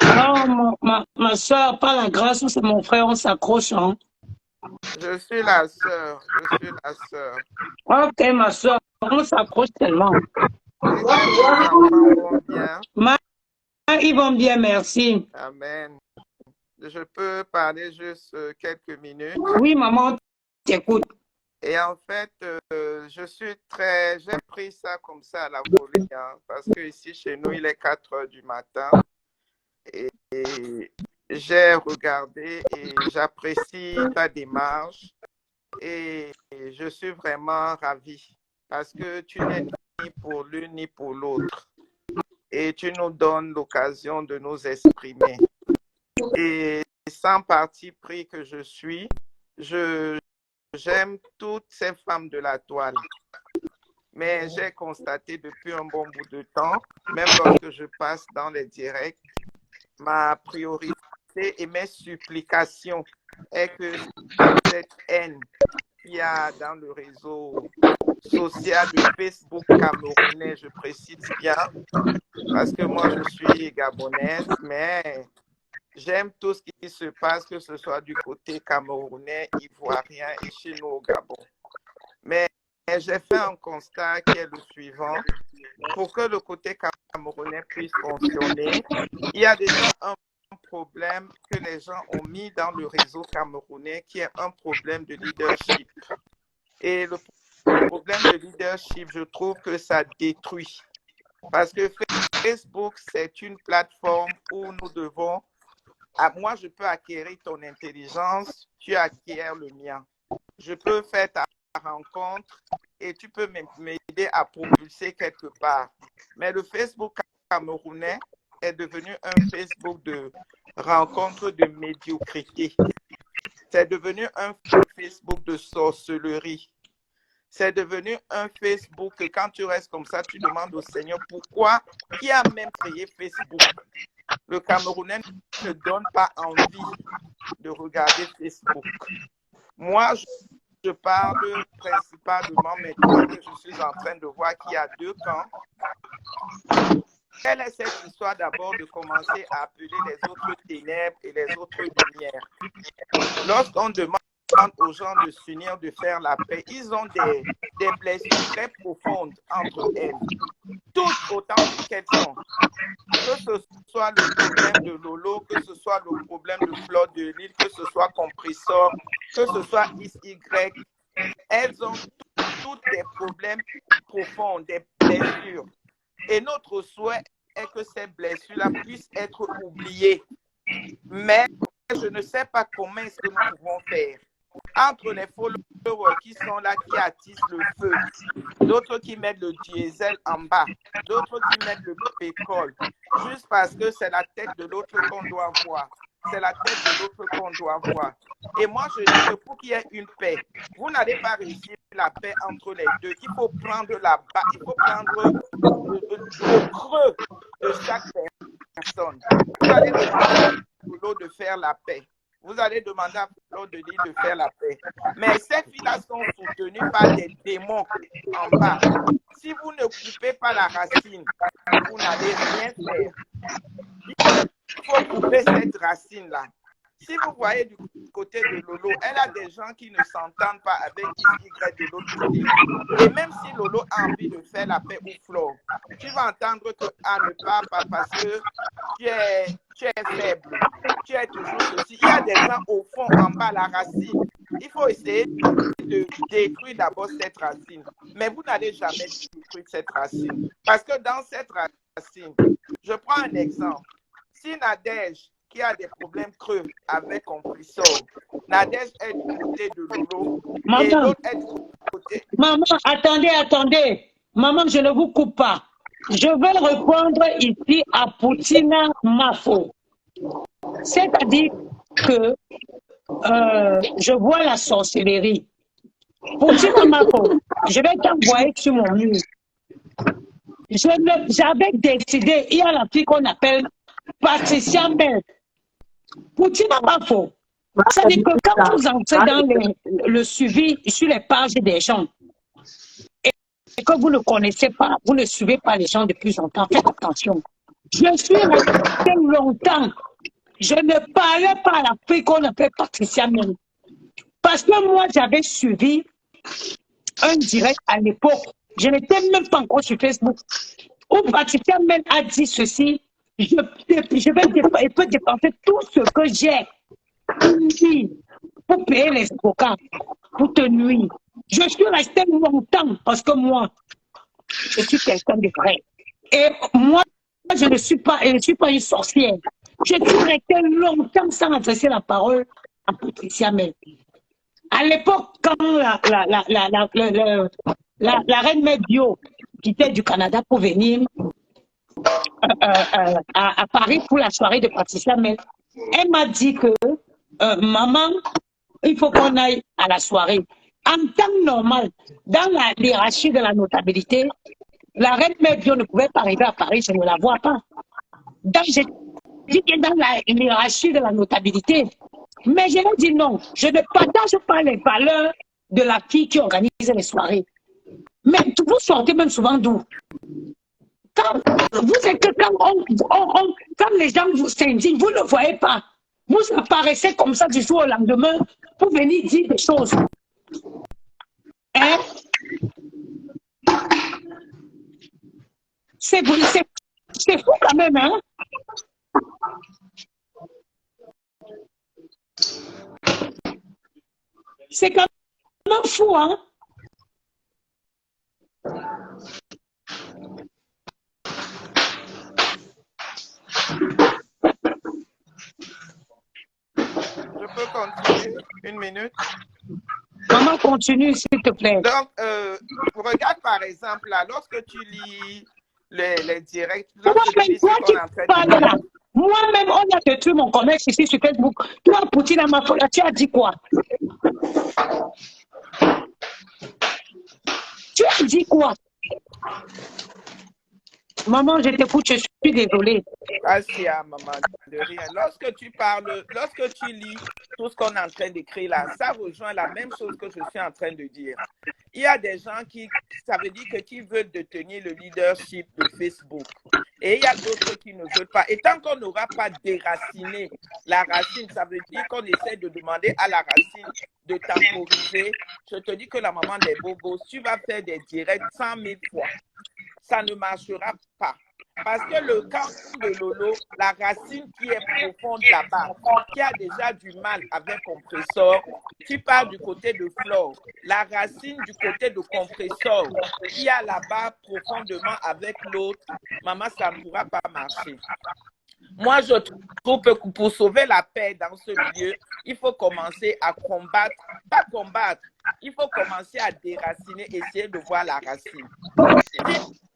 Non, ma soeur, par la grâce, c'est mon frère, on s'accroche. Hein. Je suis la sœur. Je suis la sœur. Ok, ma soeur, on s'accroche tellement. Les enfants vont bien. Ils vont bien, merci. Amen. Je peux parler juste quelques minutes. Oui, maman, t'écoute. Et en fait, j'ai pris ça comme ça à la volée, hein, parce que ici chez nous, il est 4 heures du matin. Et j'ai regardé et j'apprécie ta démarche. Et je suis vraiment ravie parce que tu n'es ni pour l'une ni pour l'autre. Et tu nous donnes l'occasion de nous exprimer. Et sans parti pris que je suis, j'aime toutes ces femmes de la toile. Mais j'ai constaté depuis un bon bout de temps, même lorsque je passe dans les directs, ma priorité et mes supplications est que cette haine qu'il y a dans le réseau social de Facebook camerounais, je précise bien, parce que moi je suis gabonaise, mais j'aime tout ce qui se passe, que ce soit du côté camerounais, ivoirien et chez nous au Gabon. Mais j'ai fait un constat qui est le suivant. Pour que le côté camerounais puisse fonctionner, il y a déjà un problème que les gens ont mis dans le réseau camerounais qui est un problème de leadership. Et le problème de leadership, je trouve que ça détruit. Parce que Facebook, c'est une plateforme où nous devons... moi, je peux acquérir ton intelligence, tu acquiers le mien. Je peux faire ta rencontre et tu peux m'aider à propulser quelque part. Mais le Facebook camerounais est devenu un Facebook de rencontre de médiocrité. C'est devenu un Facebook de sorcellerie. C'est devenu un Facebook que quand tu restes comme ça, tu demandes au Seigneur pourquoi, qui a même créé Facebook. Le Camerounais ne donne pas envie de regarder Facebook. Moi, je parle principalement maintenant que je suis en train de voir qu'il y a 2 camps. Quelle est cette histoire d'abord de commencer à appeler les autres ténèbres et les autres lumières? Lorsqu'on demande aux gens de s'unir, de faire la paix, ils ont des blessures très profondes entre elles. Toutes autant qu'elles sont. Que ce soit le problème de Lolo, que ce soit le problème de Flore de Lille, que ce soit Compressor, que ce soit XY, elles ont toutes des problèmes profonds, des blessures. Et notre souhait est que ces blessures-là puissent être oubliées. Mais je ne sais pas comment est-ce que nous pouvons faire. Entre les followers qui sont là, qui attisent le feu, d'autres qui mettent le diesel en bas, d'autres qui mettent le pétrole, juste parce que c'est la tête de l'autre qu'on doit voir. c'est la tête de l'autre qu'on doit voir. Et moi, je dis que pour qu'il y ait une paix, vous n'allez pas réussir la paix entre les deux. Il faut prendre le creux de chaque personne. Vous allez demander à Lolo de faire la paix. Vous allez demander à Flo de dire de faire la paix. Mais ces filles-là sont soutenues par des démons en bas. Si vous ne coupez pas la racine, vous n'allez rien faire. Il faut couper cette racine-là. Si vous voyez du côté de Lolo, elle a des gens qui ne s'entendent pas avec Y de l'autre côté. Et même si Lolo a envie de faire la paix ou Flo, tu vas entendre que ne part pas parce que tu es faible, tu es toujours ceci. Il y a des gens au fond, en bas, la racine. Il faut essayer de détruire d'abord cette racine. Mais vous n'allez jamais détruire cette racine. Parce que dans cette racine, je prends un exemple. Si Nadège, qui a des problèmes creux avec compresseur, Nadège est du côté de Lolo et l'autre est du côté... Maman, attendez. Maman, je ne vous coupe pas. Je vais répondre ici à Poutina Mafo. C'est-à-dire que je vois la sorcellerie. Poutina Mafo, je vais t'envoyer sur mon mur. J'avais décidé, il y a la fille qu'on appelle Patricia Bell. Poutina Mafo, ça dit que quand vous entrez dans le suivi sur les pages des gens, et que vous ne connaissez pas, vous ne suivez pas les gens depuis longtemps, faites attention. Je suis restée longtemps. Je ne parlais pas à la fille qu'on appelle Patricia Mel. Parce que moi, j'avais suivi un direct à l'époque. Je n'étais même pas encore sur Facebook. Où Patricia Mel a dit ceci, je peux dépenser tout ce que j'ai pour payer les avocats, pour te nuire. Je suis restée longtemps parce que moi, je suis quelqu'un de vrai. Et moi, je ne suis pas une sorcière. Je suis restée longtemps sans adresser la parole à Patricia Mel. À l'époque, quand la reine Mère Bio quittait du Canada pour venir à Paris pour la soirée de Patricia Mel, elle m'a dit que maman, il faut qu'on aille à la soirée. En temps normal, dans la hiérarchie de la notabilité, la reine Mère Bio ne pouvait pas arriver à Paris, je ne la vois pas. Donc, j'ai dit que dans la hiérarchie de la notabilité, mais je lui ai dit non, je ne partage pas les valeurs de la fille qui organise les soirées. Mais vous sortez même souvent d'où? Quand les gens vous s'indignent, vous ne voyez pas. Vous apparaissez comme ça du jour au lendemain pour venir dire des choses. Hein? C'est fou quand même, hein? C'est quand même fou, hein? Je peux continuer une minute? Maman, continue, s'il te plaît. Donc, regarde par exemple, là, lorsque tu lis les directs, moi-même, on a détruit mon commerce ici sur Facebook. Toi, Poutine, ma folie, tu as dit quoi? Tu as dit quoi? Maman, je t'écoute, je suis désolée. Asia, maman, de rien. Lorsque tu parles, lorsque tu lis tout ce qu'on est en train d'écrire là, ça rejoint la même chose que je suis en train de dire. Il y a des gens ça veut dire qui veulent détenir le leadership de Facebook. Et il y a d'autres qui ne veulent pas. Et tant qu'on n'aura pas déraciné la racine, ça veut dire qu'on essaie de demander à la racine de temporiser. Je te dis que la maman des bobos, tu vas faire des directs 100 000 fois. Ça ne marchera pas. Parce que le camp de Lolo, la racine qui est profonde là-bas, qui a déjà du mal avec compresseur, tu pars du côté de Flore. La racine du côté de compresseur, qui a là-bas profondément avec l'autre, maman, ça ne pourra pas marcher. Moi, je trouve que pour sauver la paix dans ce milieu, il faut commencer à combattre, pas combattre, il faut commencer à déraciner, essayer de voir la racine.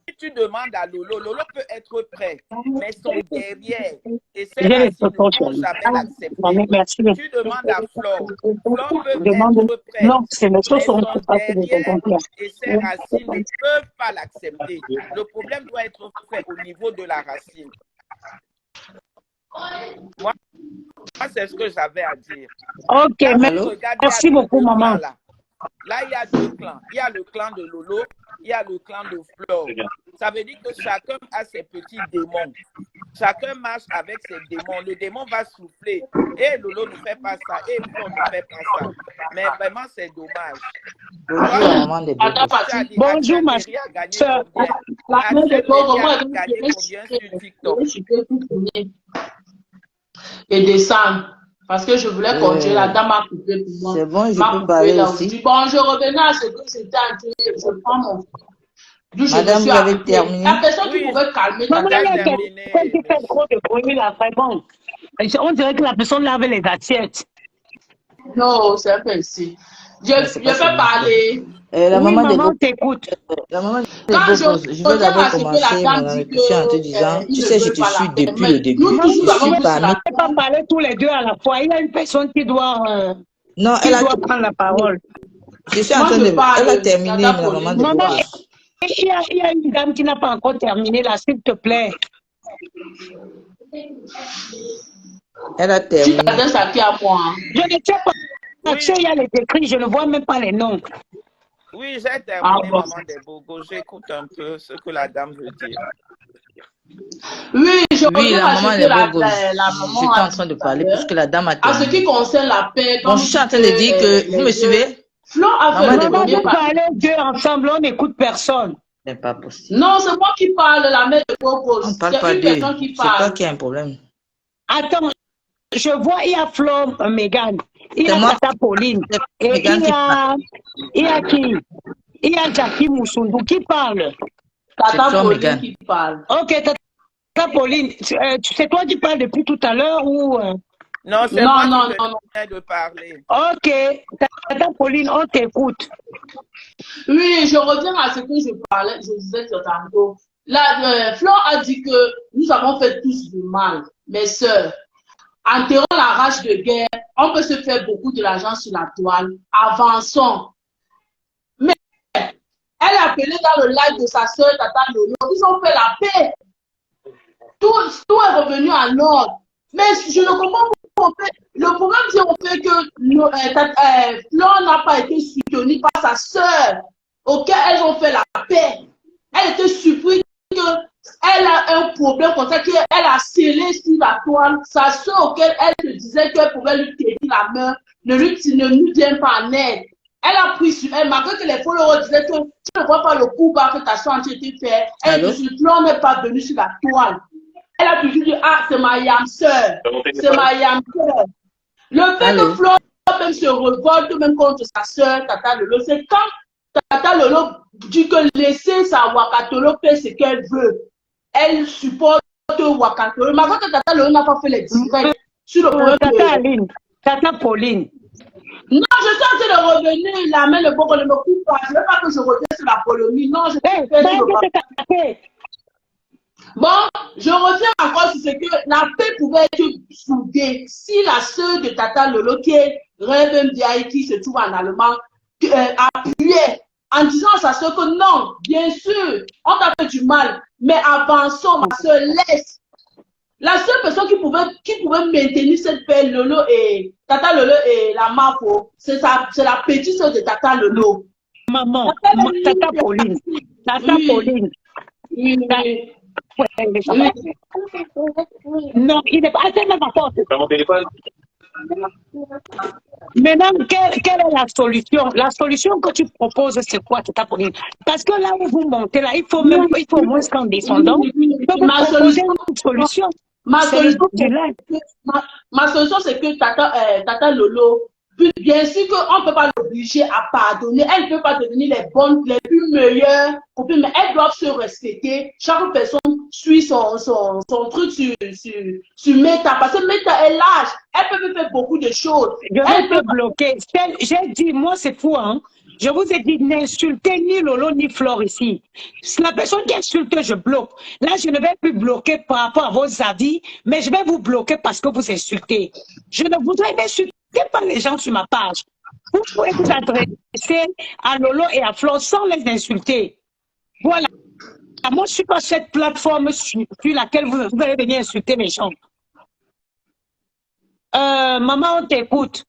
Si tu demandes à Lolo, Lolo peut être prêt, mais son derrière et ses J'ai les racines ne photos. vont jamais l'accepter. Merci. Tu demandes à Flore, Flore peut Demande. être prête, Non, c'est les choses mais sont son derrière et ses racines ne peuvent pas l'accepter. Le problème doit être fait au niveau de la racine. Moi, c'est ce que j'avais à dire. Ok, Quand vous regardez merci beaucoup, deux maman. clans, là, il y a deux clans. Il y a le clan de Lolo, il y a le clan de Flore. Ça veut dire que chacun a ses petits démons. Chacun marche avec ses démons. Le démon va souffler. Et Lolo ne fait pas ça. Et Flore ne fait pas ça. Mais vraiment, c'est dommage. Bonjour, ma soeur. A gagné combien sur TikTok? Et descendre. Parce que je voulais continuer, la dame a coupé pour moi. C'est bon, je peux parler aussi. Bon, je revenais à ce que j'étais en train de je prends mon Madame, vous avez terminé. La personne qui pouvait calmer ta Quand tu fais trop de bruit là, vraiment, on dirait que la personne lave les assiettes. Non, c'est un peu ici. Je peux parler. La maman t'écoute. La maman je veux d'abord commencer mon allocution en te disant, tu sais, je te suis depuis le début. Je suis parmi. On ne peut pas parler tous les deux à la fois. Il y a une personne qui doit, non, elle doit prendre la parole. Je suis en train de. Elle a terminé, la maman de Maman, il y a une dame qui n'a pas encore terminé là, s'il te plaît. Elle a terminé. Tu t'adresses à qui à moi? Je ne sais pas. Il y a les écrits, je ne vois même pas les noms. Oui, j'ai terminé, maman des Bogos. J'écoute un peu ce que la dame veut dire. Oui, la maman des Bogos. J'étais en train de parler puisque la dame a terminé. À ce qui concerne la paix. Bon, je suis en train de dire que vous me suivez. Flo a fait maman, vous parlez deux ensemble, on n'écoute personne. C'est pas possible. Non, c'est moi qui parle, la mère de Bogos. On parle pas d'eux. C'est pas qu'il y a un problème. Attends, je vois, il y a Flo, Megan. Il y a Tata Pauline. Et il y a qui? Il y a Jackie Moussoundou qui parle. Tata Pauline qui parle. Ok, Tata Pauline, c'est toi qui parles depuis tout à l'heure ou... Non, c'est moi qui venais de parler. Ok, Tata Pauline, on t'écoute. Oui, je reviens à ce que je parlais, je disais tantôt. Là, Flo a dit que nous avons fait tous du mal, mes sœurs. Enterrons la rage de guerre, on peut se faire beaucoup de l'argent sur la toile, avançons. Mais elle a appelé dans le live de sa sœur Tata Lolo, ils ont fait la paix. Tout est revenu en ordre. Mais je ne comprends pas. Le problème, c'est au fait que Flore n'a pas été soutenue par sa sœur, auquel elles ont fait la paix. Elle était surprise qu'elle a un problème comme ça, qu'elle a scellé sur la toile. Sa sœur, auquel elle se disait qu'elle pouvait lui tenir la main, ne lui vient pas en aide. Elle a pris sur elle, malgré que les followers disaient que tu ne vois pas le coup bas que ta soeur a été fait. Elle dit que Flore n'est pas venue sur la toile. Elle a toujours dit, ah, c'est ma yam sœur. C'est ma yam sœur. Le fait que Flore même se révolte même contre sa sœur, Tata Lolo, c'est quand Tata Lolo dit que laisser sa Wakatolo faire ce qu'elle veut. Elle supporte Wakatolo. Malgré que Tata Lolo n'a pas fait les directs sur le problème Tata Pauline. Non, je suis en train de revenir, la main le bon, ne me coupe pas. Je ne veux pas que je revienne sur la polémique. Non, je vais Bon, je reviens encore sur ce que la paix pouvait être soudée si la sœur de Tata Lolo, qui est Rêve Mdiaye, qui se trouve en Allemagne, appuyait en disant à sa sœur que non, bien sûr, on t'a fait du mal, mais avançons, ma sœur, laisse. La seule personne qui pouvait maintenir cette paix, Lolo et Tata Lolo et la Mafo, c'est la petite sœur de Tata Lolo. Maman, Tata Pauline. Tata Pauline. Non, il n'est pas. Attends, ma porte. Mon téléphone. Maintenant, quelle est la solution? La solution que tu proposes, c'est quoi, Tata Pauline? Parce que là où vous montez, là, il faut au moins qu'en descendant, vous proposer une solution. Ma solution, c'est que Tata Lolo, bien sûr qu'on ne peut pas l'obliger à pardonner. Elle ne peut pas devenir les plus meilleures copines, mais elles doivent se respecter. Chaque personne suit son truc sur Meta. Parce que Meta est large. Elle peut faire beaucoup de choses. Elle peut bloquer. J'ai dit, moi, c'est fou, hein. Je vous ai dit, n'insultez ni Lolo ni Flore ici. La personne qui insulte, je bloque. Là, je ne vais plus bloquer par rapport à vos avis, mais je vais vous bloquer parce que vous insultez. Je ne voudrais insulter pas les gens sur ma page. Vous pouvez vous adresser à Lolo et à Flore sans les insulter. Voilà. Moi, je ne suis pas cette plateforme sur laquelle vous allez venir insulter mes gens. Maman, on t'écoute.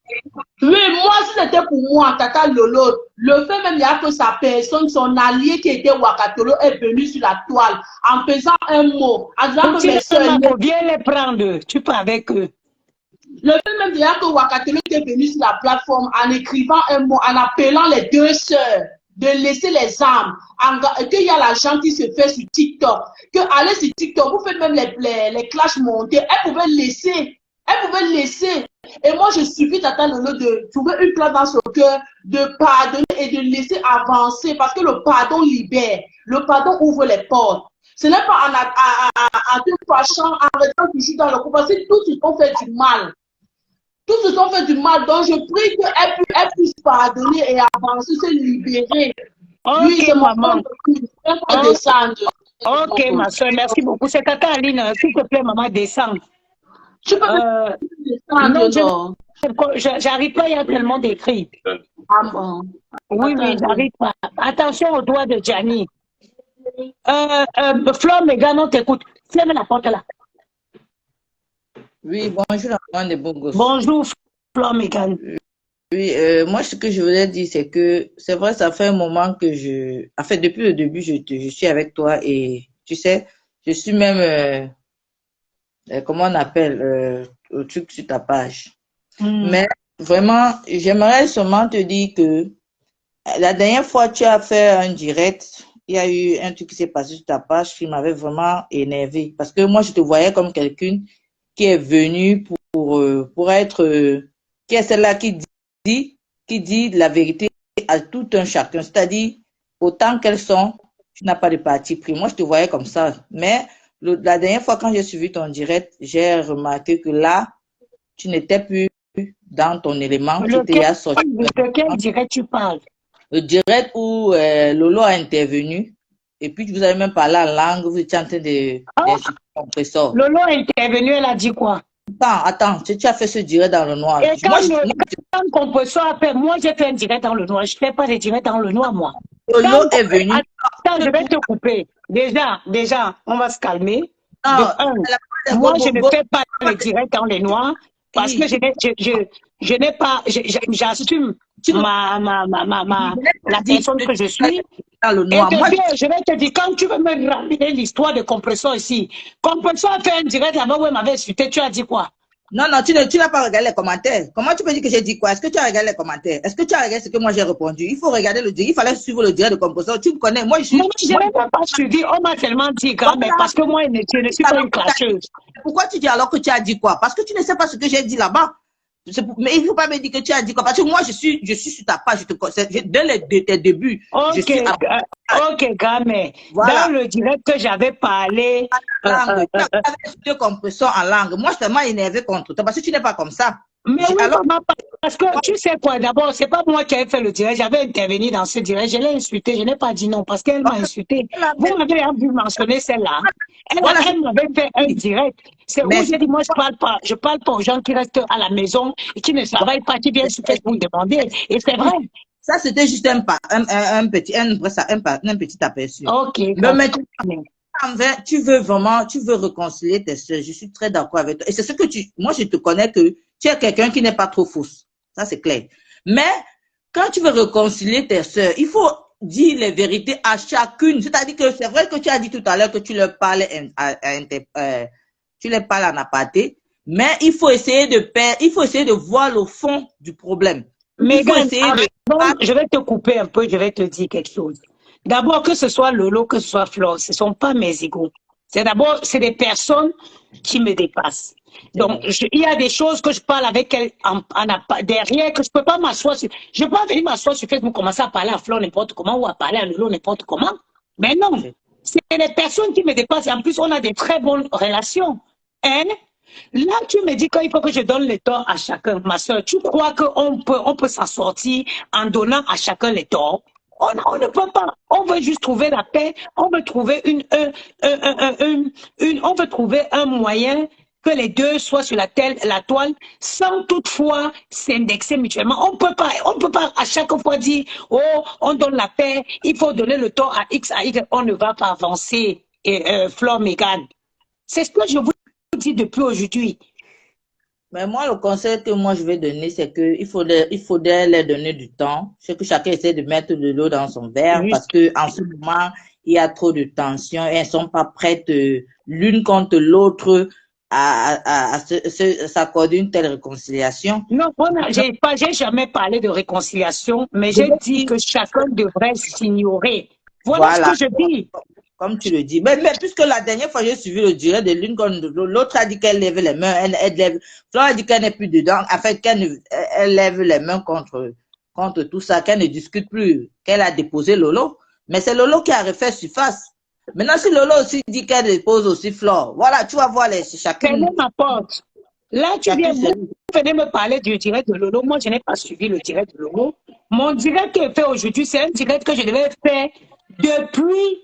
Oui, moi, si c'était pour moi, Tata Lolo, le fait même, il y a que sa personne, son allié qui était Wakatolo est venu sur la toile en faisant un mot. En disant que mes soeurs, viens les prendre, tu parles avec eux. Le fait même, il y a que Wakatolo était venu sur la plateforme en écrivant un mot, en appelant les deux sœurs de laisser les armes, qu'il y a l'argent qui se fait sur TikTok, que allez sur TikTok, vous faites même les clashs monter, elles pouvaient laisser. Elle pouvait laisser. Et moi, je suffis Tata Lolo de trouver une place dans son cœur, de pardonner et de laisser avancer. Parce que le pardon libère. Le pardon ouvre les portes. Ce n'est pas en te fâchant, en restant toujours dans le couple. Parce que tous se sont fait du mal. Tous se sont fait du mal. Donc, je prie qu'elle puisse pardonner et avancer, se libérer. Ok, oui, maman. Descendre. Ok, ma soeur, merci beaucoup. C'est Tata Aline. S'il te plaît, maman, descends. Tu peux non, j'arrive pas, il y a tellement d'écrits. Ah bon. Oui, j'arrive pas. Attention au doigt de Gianni. Flore, Megan, on t'écoute. Ferme la porte là. Oui, bonjour, la maman des beaux gosses. Bonjour, Flore, Megan. Oui, moi, ce que je voulais dire, c'est que c'est vrai, ça fait un moment que en fait, depuis le début, je suis avec toi et tu sais, je suis même... comment on appelle le truc sur ta page. Mais vraiment, j'aimerais seulement te dire que la dernière fois tu as fait un direct, il y a eu un truc qui s'est passé sur ta page qui m'avait vraiment énervé. Parce que moi, je te voyais comme quelqu'un qui est venu pour être... qui est celle-là qui dit la vérité à tout un chacun. C'est-à-dire, autant qu'elles sont, tu n'as pas de parti pris. Moi, je te voyais comme ça. Mais... la dernière fois, quand j'ai suivi ton direct, j'ai remarqué que là, tu n'étais plus dans ton élément. De quel direct tu parles? Le direct où Lolo a intervenu. Et puis, vous avez même parlé en langue. Vous étiez en train d'insulter compresseur. Lolo a intervenu, elle a dit quoi? Attends, tu as fait ce direct dans le noir. Et quand compresseur a fait, moi, j'ai fait un direct dans le noir. Je ne fais pas de direct dans le noir, moi. Lolo est venu. Attends, je vais te couper. Déjà, on va se calmer. Non, moi, je ne fais pas le direct dans le noir parce que je n'ai pas, j'assume la personne que je suis. Et je vais te dire, quand tu veux me ramener l'histoire de compresseur ici, compresseur a fait un direct là-bas où elle m'avait insulté, tu as dit quoi? Non, tu n'as pas regardé les commentaires. Comment tu peux dire que j'ai dit quoi? Est-ce que tu as regardé les commentaires? Est-ce que tu as regardé ce que moi j'ai répondu? Il faut regarder le direct. Il fallait suivre le direct de compresseur. Tu me connais. Moi, je n'ai pas suivi. On m'a tellement dit, grand, mais parce que moi, je ne suis pas une classeuse. Pourquoi tu dis alors que tu as dit quoi? Parce que tu ne sais pas ce que j'ai dit là-bas. Mais il ne faut pas me dire que tu as dit quoi. Parce que moi, je suis sur ta page. Dès tes débuts. Ok, grand, mais dans le direct que j'avais parlé. Tu avais deux compresseurs en langue. Moi, je suis tellement énervé contre toi parce que tu n'es pas comme ça. Mais oui, maman, parce que tu sais quoi, d'abord, c'est pas moi qui avais fait le direct, j'avais intervenu dans ce direct, je l'ai insulté, je n'ai pas dit non parce qu'elle m'a insulté. Vous m'avez vu mentionner celle-là. Elle m'avait fait un direct. C'est où j'ai dit, moi, je parle pas aux gens qui restent à la maison et qui ne travaillent pas, qui viennent sur Facebook demander. Et c'est vrai. Ça, c'était juste un petit aperçu. Ok. Mais tu veux réconcilier tes soeurs. Je suis très d'accord avec toi. Et c'est ce que moi, je te connais que tu es quelqu'un qui n'est pas trop fausse. Ça, c'est clair. Mais quand tu veux réconcilier tes soeurs, il faut dire les vérités à chacune. C'est-à-dire que c'est vrai que tu as dit tout à l'heure que tu leur parlais en aparté, mais il faut essayer de voir le fond du problème. Mais je vais te couper un peu, je vais te dire quelque chose. D'abord, que ce soit Lolo, que ce soit Flore, ce ne sont pas mes égos. C'est des personnes qui me dépassent. Donc, il y a des choses que je parle avec elle derrière, que je ne peux pas m'asseoir sur. Je ne peux pas venir m'asseoir sur Facebook, commencer à parler à Flore n'importe comment ou à parler à Lolo n'importe comment. Mais non, c'est des personnes qui me dépassent. Et en plus, on a des très bonnes relations. Là, tu me dis qu'il faut que je donne les torts à chacun. Ma soeur, tu crois qu'on peut s'en sortir en donnant à chacun les torts? On ne peut pas. On veut juste trouver la paix. On veut trouver on veut trouver un moyen que les deux soient sur la toile sans toutefois s'indexer mutuellement. On peut pas à chaque fois dire, oh, on donne la paix, il faut donner le tort à X, à Y. On ne va pas avancer, Flore Mégane. C'est ce que je vous dis depuis aujourd'hui. Mais moi, le conseil que moi je vais donner, c'est qu'il faudrait leur donner du temps. C'est que chacun essaie de mettre de l'eau dans son verre Oui. parce que en ce moment, il y a trop de tensions et elles sont pas prêtes l'une contre l'autre à s'accorder une telle réconciliation. Non, j'ai jamais parlé de réconciliation, mais j'ai dit que chacun devrait s'ignorer. Voilà ce que je dis. Comme tu le dis. Mais puisque la dernière fois, j'ai suivi le direct de l'une contre l'autre, l'autre a dit qu'elle lève les mains, elle lève. Flore a dit qu'elle n'est plus dedans. En fait, elle lève les mains contre tout ça, qu'elle ne discute plus, qu'elle a déposé Lolo. Mais c'est Lolo qui a refait surface. Maintenant, si Lolo aussi dit qu'elle dépose aussi Flore, voilà, tu vas voir chacun. Quelle est ma porte? Là, tu viens, vous venez me parler du direct de Lolo. Moi, je n'ai pas suivi le direct de Lolo. Mon direct qui est fait aujourd'hui, c'est un direct que je devais faire depuis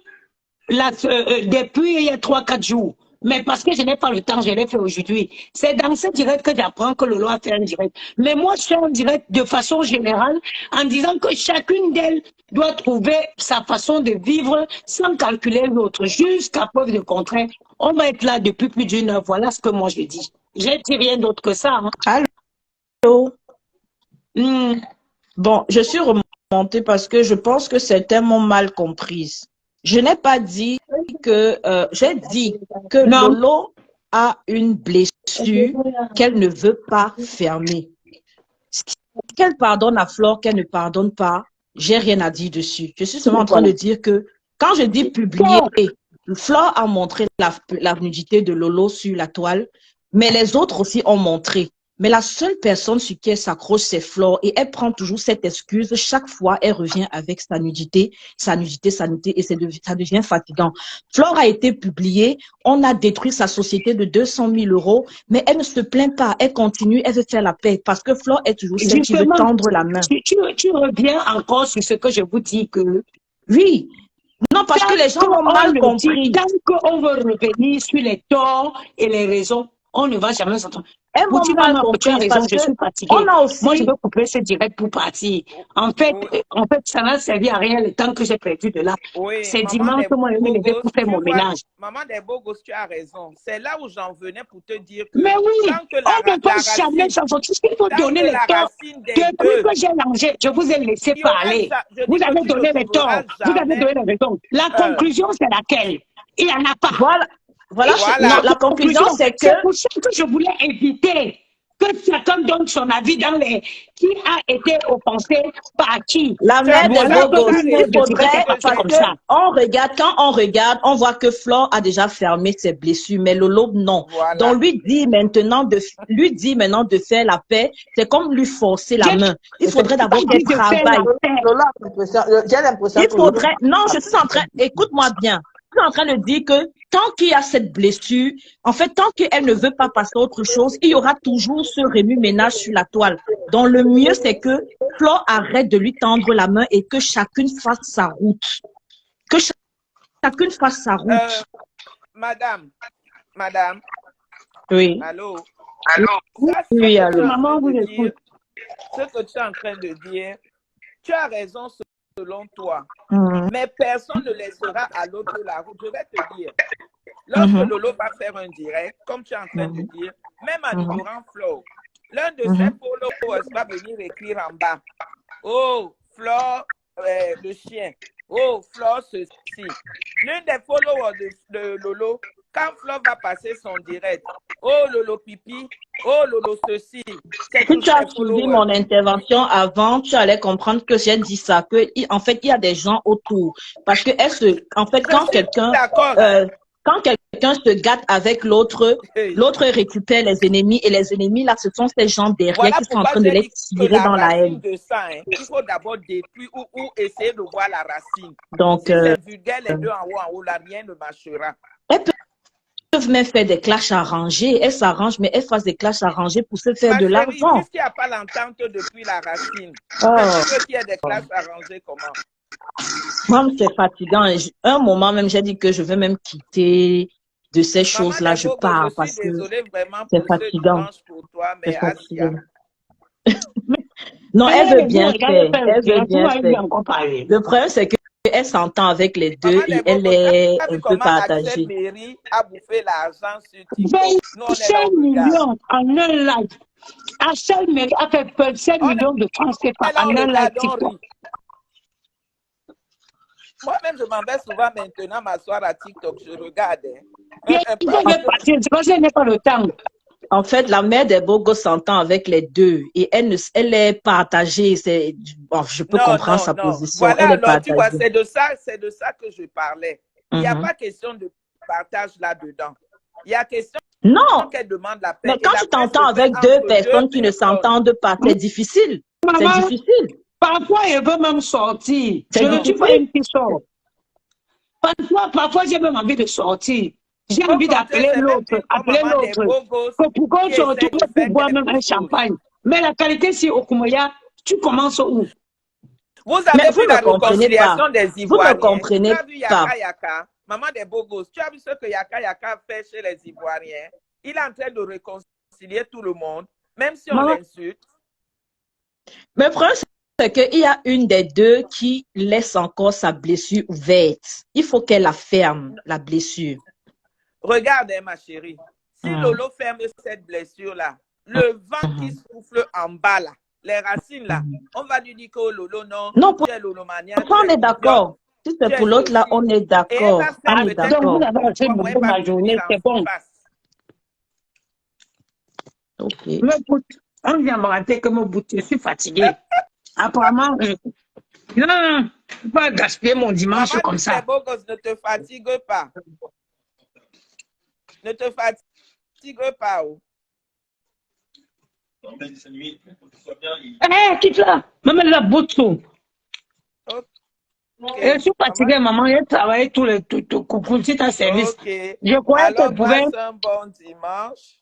il y a 3-4 jours. Mais parce que je n'ai pas le temps, je l'ai fait aujourd'hui. C'est dans ce direct que j'apprends que Lolo a fait un direct. Mais moi, je fais un direct de façon générale en disant que chacune d'elles doit trouver sa façon de vivre sans calculer l'autre. Jusqu'à preuve de contraire, on va être là depuis plus d'une heure. Voilà ce que moi je dis. Je ne dis rien d'autre que ça. Hein. Allô? Bon, je suis remontée parce que je pense que certains m'ont mal comprise. Je n'ai pas dit que, j'ai dit que Lolo a une blessure qu'elle ne veut pas fermer. Qu'elle pardonne à Flore, qu'elle ne pardonne pas, j'ai rien à dire dessus. Je suis seulement en train de dire que quand je dis publier, Flore a montré la nudité de Lolo sur la toile, mais les autres aussi ont montré. Mais la seule personne sur qui elle s'accroche, c'est Flore. Et elle prend toujours cette excuse. Chaque fois, elle revient avec sa nudité, et ça devient fatigant. Flore a été publiée. On a détruit sa société de 200 000 €. Mais elle ne se plaint pas. Elle continue. Elle veut faire la paix. Parce que Flore est toujours celle qui veut tendre la main. Tu reviens encore sur ce que je vous dis que... Oui. Non, parce que les gens ont mal compris. Tant qu'on veut revenir sur les torts et les raisons, on ne va jamais s'entendre. Tu as raison, je suis fatiguée. Moi, je veux couper ce direct pour partir. En fait, ça n'a servi à rien le temps que j'ai perdu de là. Oui, c'est dimanche que moi, je vais lever pour faire mon ménage. Maman des beaux gosses, tu as raison. C'est là où j'en venais pour te dire que... Mais oui, tant que on ne peut jamais s'en sortir. Il faut donner les torts. Depuis que j'ai mangé, je vous ai laissé parler. Vous avez donné les torts. Vous avez donné les raisons. La conclusion, c'est laquelle? Il n'y en a pas. Voilà. Non, la conclusion, c'est que... C'est pour ça que je voulais éviter que chacun donne son avis dans qui a été offensé par qui. La mère de Bogos, il faudrait, parce que quand on regarde, on voit que Flore a déjà fermé ses blessures, mais Lolo, non. Voilà. Donc, lui dit maintenant de faire la paix, c'est comme lui forcer la main. Il faudrait d'abord qu'elle travaille. J'ai l'impression Il faudrait, non, je suis en train, écoute-moi bien. Je suis en train de dire que tant qu'il y a cette blessure, en fait, tant qu'elle ne veut pas passer à autre chose, il y aura toujours ce remue-ménage sur la toile. Donc, le mieux, c'est que Flore arrête de lui tendre la main et que chacune fasse sa route. Que chacune fasse sa route. Madame. Oui. Allô? Oui, allô. Maman, vous écoute. Ce que tu es en train de dire, tu as raison selon toi. Mais personne ne laissera à l'autre la route. Je vais te dire. Lorsque Lolo va faire un direct, comme tu es en train de dire, même en ignorant Flore, l'un de ses followers va venir écrire en bas. Oh, Flore, le chien. Oh, Flore, ceci. L'une des followers de Lolo, quand Flore va passer son direct, oh, Lolo pipi, oh, Lolo ceci. Si tu as suivi mon intervention avant, tu allais comprendre que j'ai dit ça, que en fait, il y a des gens autour. Parce que quand quelqu'un se gâte avec l'autre, l'autre récupère les ennemis et les ennemis, là, ce sont ces gens derrière qui sont en train de les tirer dans la haine. De ça, hein, il faut d'abord détruire ou essayer de voir la racine. Donc, si c'est vulgaire, les deux en haut, la mienne marchera. peuvent même faire des clashs arrangés. Elles s'arrangent, mais elles fassent des clashs arrangés pour se faire Ma de chérie, l'argent. puisqu'il n'y a pas l'entente depuis la racine, Oh, mais tu veux qu'il y ait des classes arrangées comment? moi, c'est fatigant. Un moment même, j'ai dit que je veux même quitter de ces Maman choses-là. des Je Bogos, pars je suis parce que désolée vraiment c'est pour ce fatigant. dimanche pour toi, C'est mais Asia. fatigant. Non, elle veut bien faire. Elle veut bien faire. encore parler. Le problème, c'est qu'elle s'entend avec les deux Maman et des elle Bogos, est tu as vu un peu comment Axel partagée. Mairie a bouffé l'argent sur TikTok? Nous, on est là, 25 on regarde. millions en un live. Axel Mairie a fait 25 On millions de francs CFA est là, on en un live regarde, on TikTok. rit. Moi-même, je m'en vais souvent maintenant m'asseoir à TikTok, je regarde. Et Un il peu. veut partir, c'est parce qu'elle n'a pas le temps. En fait, la mère des Bogos s'entend avec les deux et elle est partagée. Bon, je peux Non, comprendre non, sa non. position. Voilà, Elle est alors tu vois, partagée. c'est de ça que je parlais. Il n'y a pas question de partage là-dedans. Il y a question Non, qu'elle demande la paix. mais Et quand la tu paix t'entends se fait avec deux entre personnes qui ne personnes. s'entendent pas, c'est difficile. C'est Maman, difficile. parfois, elle veut même sortir. C'est Je ne suis pas difficile. une qui sort. Parfois j'ai même envie de sortir. J'ai Au envie contraire, d'appeler c'est même l'autre, une comme maman des Bogos que pour qu'on qui se essaie retrouve de pour faire boire même quelque un chose. champagne. Mais la qualité, si au Koumoya, tu commences où? Vous Mais avez vous vu ne la comprenez pas. réconciliation des Vous ne Ivoiriens? Tu comprenez as vu pas. Yaka Yaka, maman des Bogos, tu as vu ce que Yaka Yaka fait chez les Ivoiriens? Il est en train de réconcilier tout le monde, même si on Maman, l'insulte. mais le problème, c'est qu'il y a une des deux qui laisse encore sa blessure ouverte. Il faut qu'elle la ferme, la blessure. Regarde, ma chérie, si Lolo ferme cette blessure-là, le vent qui souffle en bas, là, les racines, là, on va lui dire que Lolo, non, Non, tu es Lolomania, pour on tu es est idiote, d'accord. Si tu c'est es pour l'autre, là, ceci. on est Et elle d'accord. va On faire est peut-être Donc, vous d'accord. avez assez comme de elle va ma journée, revenir en c'est bon. surface. Ok. Mais écoute, on vient me rater que mon bout, je suis fatiguée. Apparemment, non, non, je ne peux pas gaspiller mon dimanche Maman comme des ça. Bogos, ne te fatigue pas. Ne te fatigue pas. Oh. Eh, quitte-la. Même la boute. Okay. Je suis fatiguée, maman. J'ai travaillé tout ta service. Ok. Je croyais Alors, qu'elle pouvait. passe un bon dimanche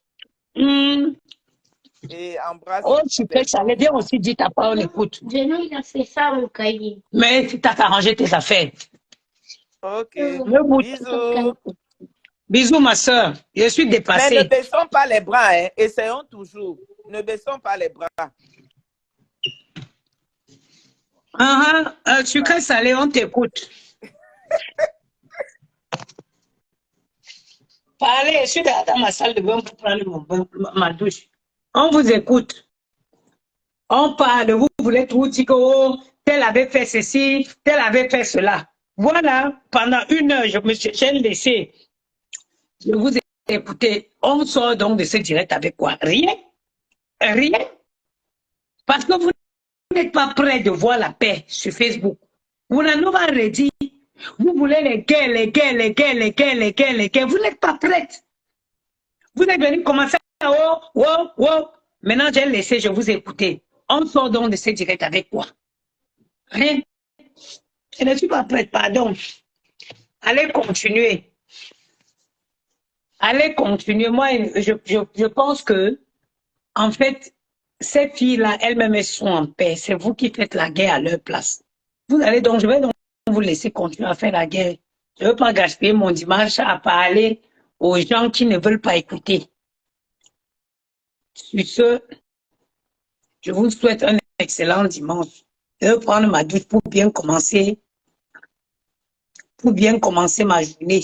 et embrasse Oh, tu tes fais ça. Les bien enfants. aussi dit ta parole, écoute. Jeannot, il a fait ça au cahier. Mais tu t'as arrangé tes affaires. Ok. Le bout. Bisous. Bisous, ma soeur. Je suis Mais ne dépassée. baissons pas les bras, hein. Essayons toujours. Ne baissons pas les bras. Sucré salé, on t'écoute. Parlez, je suis dans ma salle de bain pour prendre ma douche. On vous écoute. On parle, vous voulez tout dire que oh, tel avait fait ceci, tel avait fait cela. Voilà, pendant 1 heure, j'ai laissé. Je vous ai écouté. On sort donc de ce direct avec quoi? Rien. Rien. Parce que vous n'êtes pas prêt de voir la paix sur Facebook. Vous n'en avez pas dit. Vous voulez les guerres, les guerres, les guerres, les guerres, les guerres, les guerres. Vous n'êtes pas prête. Vous êtes venu commencer à oh. Maintenant, j'ai laissé, je vous ai écouté. On sort donc de ce direct avec quoi? Rien. Je ne suis pas prête, pardon. Allez continuer. Allez continuer. Moi, je pense que, en fait, ces filles-là, elles-mêmes, elles sont en paix. C'est vous qui faites la guerre à leur place. Vous allez donc, je vais donc vous laisser continuer à faire la guerre. Je ne veux pas gaspiller mon dimanche à parler aux gens qui ne veulent pas écouter. Sur ce, je vous souhaite un excellent dimanche. Je vais prendre ma douche pour bien commencer ma journée.